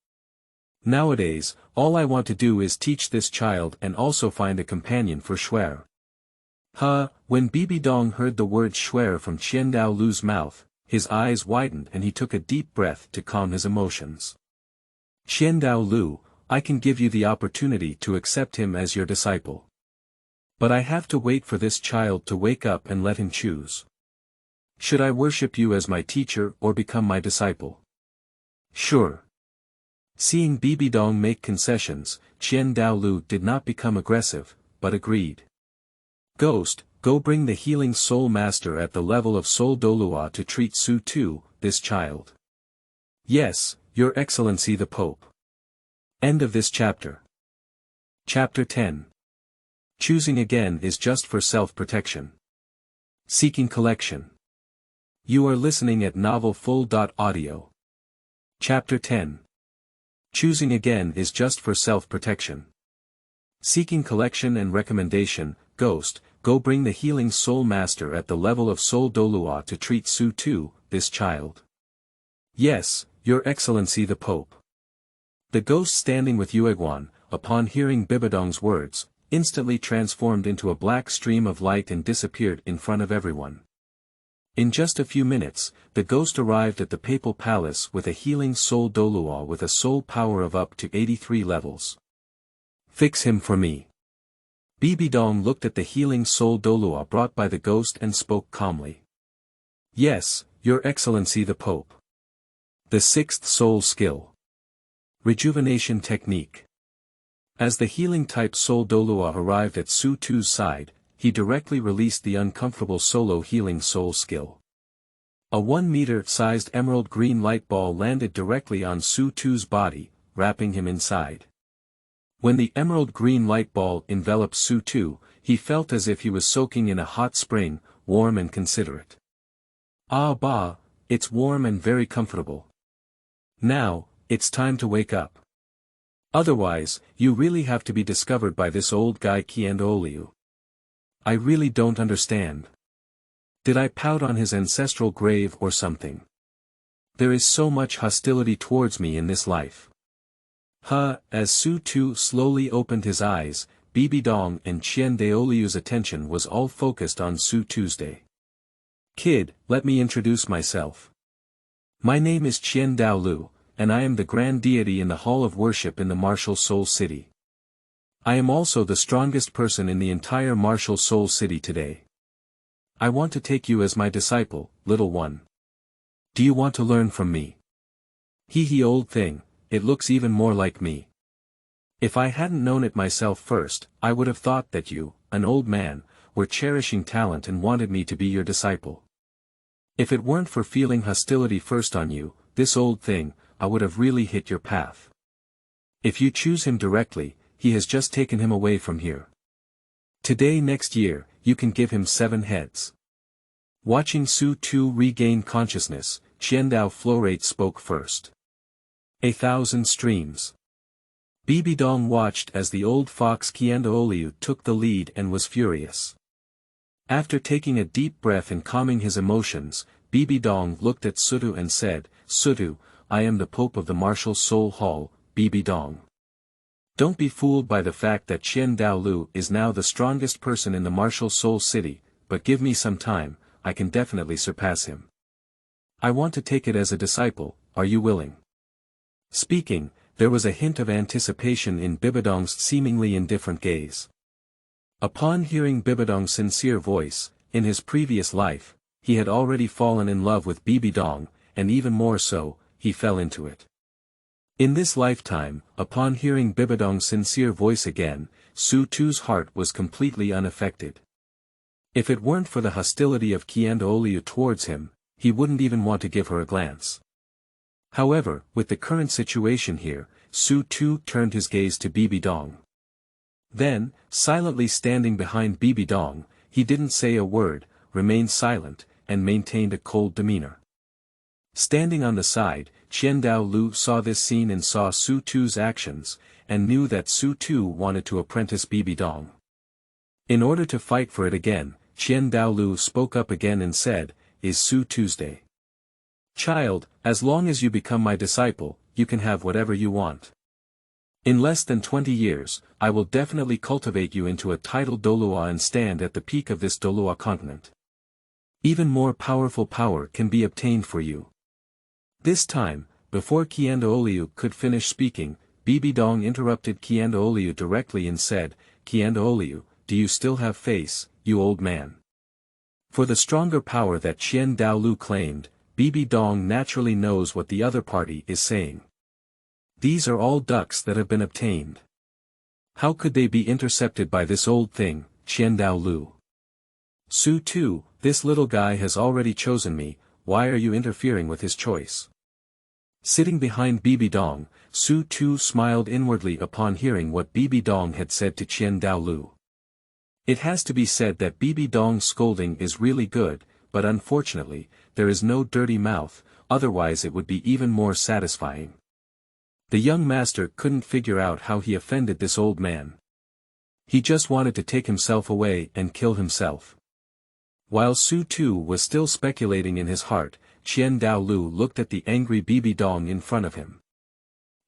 Nowadays, all I want to do is teach this child and also find a companion for Shuer. When Bibidong heard the word Shuer from Qian Daolu's mouth, his eyes widened and he took a deep breath to calm his emotions. Qian Daoluo, I can give you the opportunity to accept him as your disciple. But I have to wait for this child to wake up and let him choose. Should I worship you as my teacher or become my disciple? Sure. Seeing Bibidong make concessions, Qian Daoluo did not become aggressive, but agreed. Ghost, go bring the healing soul master at the level of Soul Douluo to treat Su Tu, this child. Yes, Your Excellency the Pope. End of this chapter. Chapter 10. Choosing again is just for self-protection. Seeking collection. You are listening at novelfull.audio. Chapter 10. Choosing again is just for self-protection. Seeking collection and recommendation, Ghost, go bring the healing soul master at the level of Soul Douluo to treat Su Tu, this child. Yes, Your Excellency the Pope. The ghost standing with Yueguan, upon hearing Bibidong's words, instantly transformed into a black stream of light and disappeared in front of everyone. In just a few minutes, the ghost arrived at the papal palace with a healing soul Douluo with a soul power of up to 83 levels. Fix him for me. Bibidong looked at the healing soul Douluo brought by the ghost and spoke calmly. Yes, Your Excellency the Pope. The sixth soul skill. Rejuvenation technique. As the healing type soul Douluo arrived at Su Tu's side, he directly released the uncomfortable solo healing soul skill. A 1-meter-sized emerald green light ball landed directly on Su Tu's body, wrapping him inside. When the emerald green light ball enveloped Su Tu, he felt as if he was soaking in a hot spring, warm and considerate. Ah bah, it's warm and very comfortable. Now, it's time to wake up. Otherwise, you really have to be discovered by this old guy Douluo. I really don't understand. Did I pout on his ancestral grave or something? There is so much hostility towards me in this life. As Su Tu slowly opened his eyes, Bibidong and Douluo's attention was all focused on Su Tuesday. Kid, let me introduce myself. My name is Douluo, and I am the grand deity in the hall of worship in the Martial Soul City. I am also the strongest person in the entire Martial Soul City today. I want to take you as my disciple, little one. Do you want to learn from me? Hee old thing, it looks even more like me. If I hadn't known it myself first, I would have thought that you, an old man, were cherishing talent and wanted me to be your disciple. If it weren't for feeling hostility first on you, this old thing, I would have really hit your path. If you choose him directly, he has just taken him away from here. Today next year, you can give him 7 heads. Watching Su Tu regain consciousness, Qiandao Florate spoke first. 1,000 streams. Bibidong watched as the old fox Douluo took the lead and was furious. After taking a deep breath and calming his emotions, Bibidong looked at Su Tu and said, Su Tu, I am the Pope of the Martial Soul Hall, Bibidong. Don't be fooled by the fact that Douluo is now the strongest person in the Martial Soul City, but give me some time, I can definitely surpass him. I want to take it as a disciple, are you willing? Speaking, there was a hint of anticipation in Bibidong's seemingly indifferent gaze. Upon hearing Bibidong's sincere voice, in his previous life, he had already fallen in love with Bibidong, and even more so, he fell into it. In this lifetime, upon hearing Bibidong's sincere voice again, Su Tu's heart was completely unaffected. If it weren't for the hostility of Douluo towards him, he wouldn't even want to give her a glance. However, with the current situation here, Su Tu turned his gaze to Bibidong. Then, silently standing behind Bibidong, he didn't say a word, remained silent, and maintained a cold demeanor. Standing on the side, Douluo saw this scene and saw Su Tu's actions, and knew that Su Tu wanted to apprentice Bibidong. In order to fight for it again, Douluo spoke up again and said, Is Su Tuesday? Child, as long as you become my disciple, you can have whatever you want. In less than 20 years, I will definitely cultivate you into a titled Douluo and stand at the peak of this Douluo continent. Even more powerful power can be obtained for you. This time, before Douluo could finish speaking, Bibidong interrupted Douluo directly and said, Douluo, do you still have face, you old man? For the stronger power that Douluo claimed, Bibidong naturally knows what the other party is saying. These are all ducks that have been obtained. How could they be intercepted by this old thing, Douluo? Su Tu, this little guy has already chosen me, why are you interfering with his choice? Sitting behind Bibidong, Su Tu smiled inwardly upon hearing what Bibidong had said to Douluo. It has to be said that Bibidong's scolding is really good, but unfortunately, there is no dirty mouth, otherwise it would be even more satisfying. The young master couldn't figure out how he offended this old man. He just wanted to take himself away and kill himself. While Su Tu was still speculating in his heart, Douluo looked at the angry Bibidong in front of him.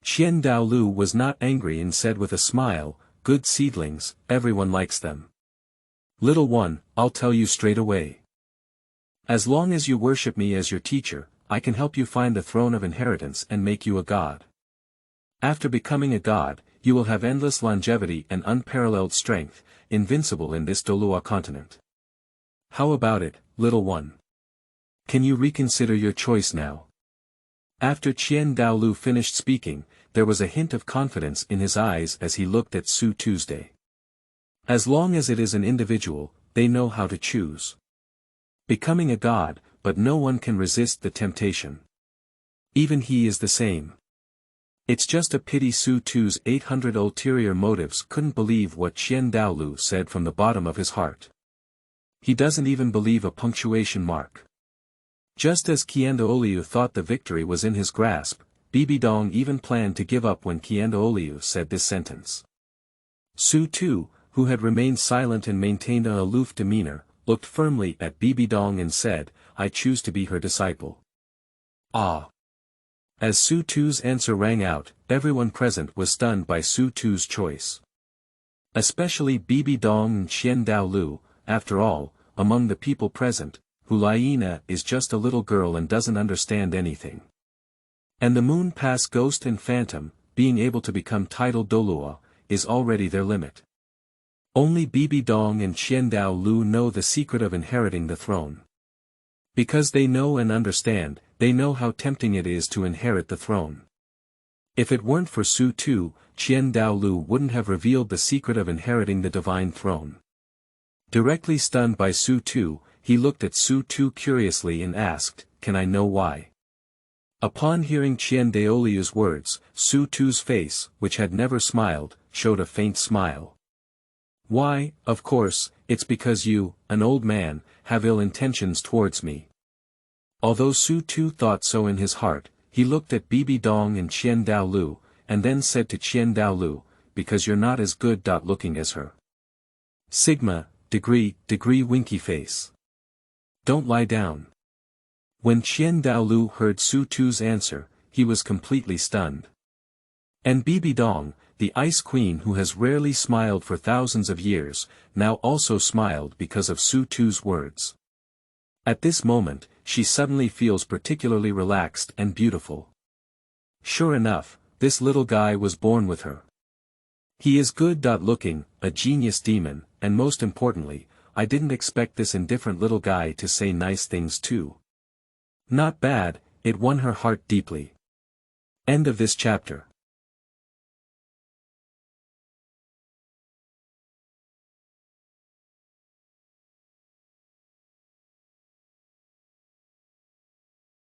Douluo was not angry and said with a smile, Good seedlings, everyone likes them. Little one, I'll tell you straight away. As long as you worship me as your teacher, I can help you find the throne of inheritance and make you a god. After becoming a god, you will have endless longevity and unparalleled strength, invincible in this Douluo continent. How about it, little one? Can you reconsider your choice now? After Douluo finished speaking, there was a hint of confidence in his eyes as he looked at Su Tuesday. As long as it is an individual, they know how to choose. Becoming a god, but no one can resist the temptation. Even he is the same. It's just a pity Su Tu's 800 ulterior motives couldn't believe what Qian Daolu said from the bottom of his heart. He doesn't even believe a punctuation mark. Just as Qian Daolu thought the victory was in his grasp, Bibidong even planned to give up when Qian Daolu said this sentence. Su Tu, who had remained silent and maintained an aloof demeanor, looked firmly at Bibidong and said, "I choose to be her disciple." Ah! As Su Tu's answer rang out, everyone present was stunned by Su Tu's choice. Especially Bibidong and Qian Daolu. After all, among the people present, Huliena is just a little girl and doesn't understand anything. And the Moon Pass Ghost and Phantom, being able to become titled Douluo, is already their limit. Only Bibidong and Qian Daolu know the secret of inheriting the throne. Because they know and understand, they know how tempting it is to inherit the throne. If it weren't for Su Tu, Qian Daolu wouldn't have revealed the secret of inheriting the divine throne. Directly stunned by Su Tu, he looked at Su Tu curiously and asked, "Can I know why?" Upon hearing Qian Daolu's words, Su Tu's face, which had never smiled, showed a faint smile. "Why, of course, it's because you, an old man, have ill intentions towards me." Although Su Tu thought so in his heart, he looked at Bibidong and Qian Daolu, and then said to Qian Daolu, "Because you're not as good looking as her. Sigma, degree winky face. Don't lie down." When Qian Daolu heard Su Tu's answer, he was completely stunned. And Bibidong, the Ice Queen who has rarely smiled for thousands of years, now also smiled because of Su Tu's words. At this moment, she suddenly feels particularly relaxed and beautiful. Sure enough, this little guy was born with her. He is good looking, a genius demon, and most importantly, I didn't expect this indifferent little guy to say nice things too. Not bad, it won her heart deeply. End of this chapter.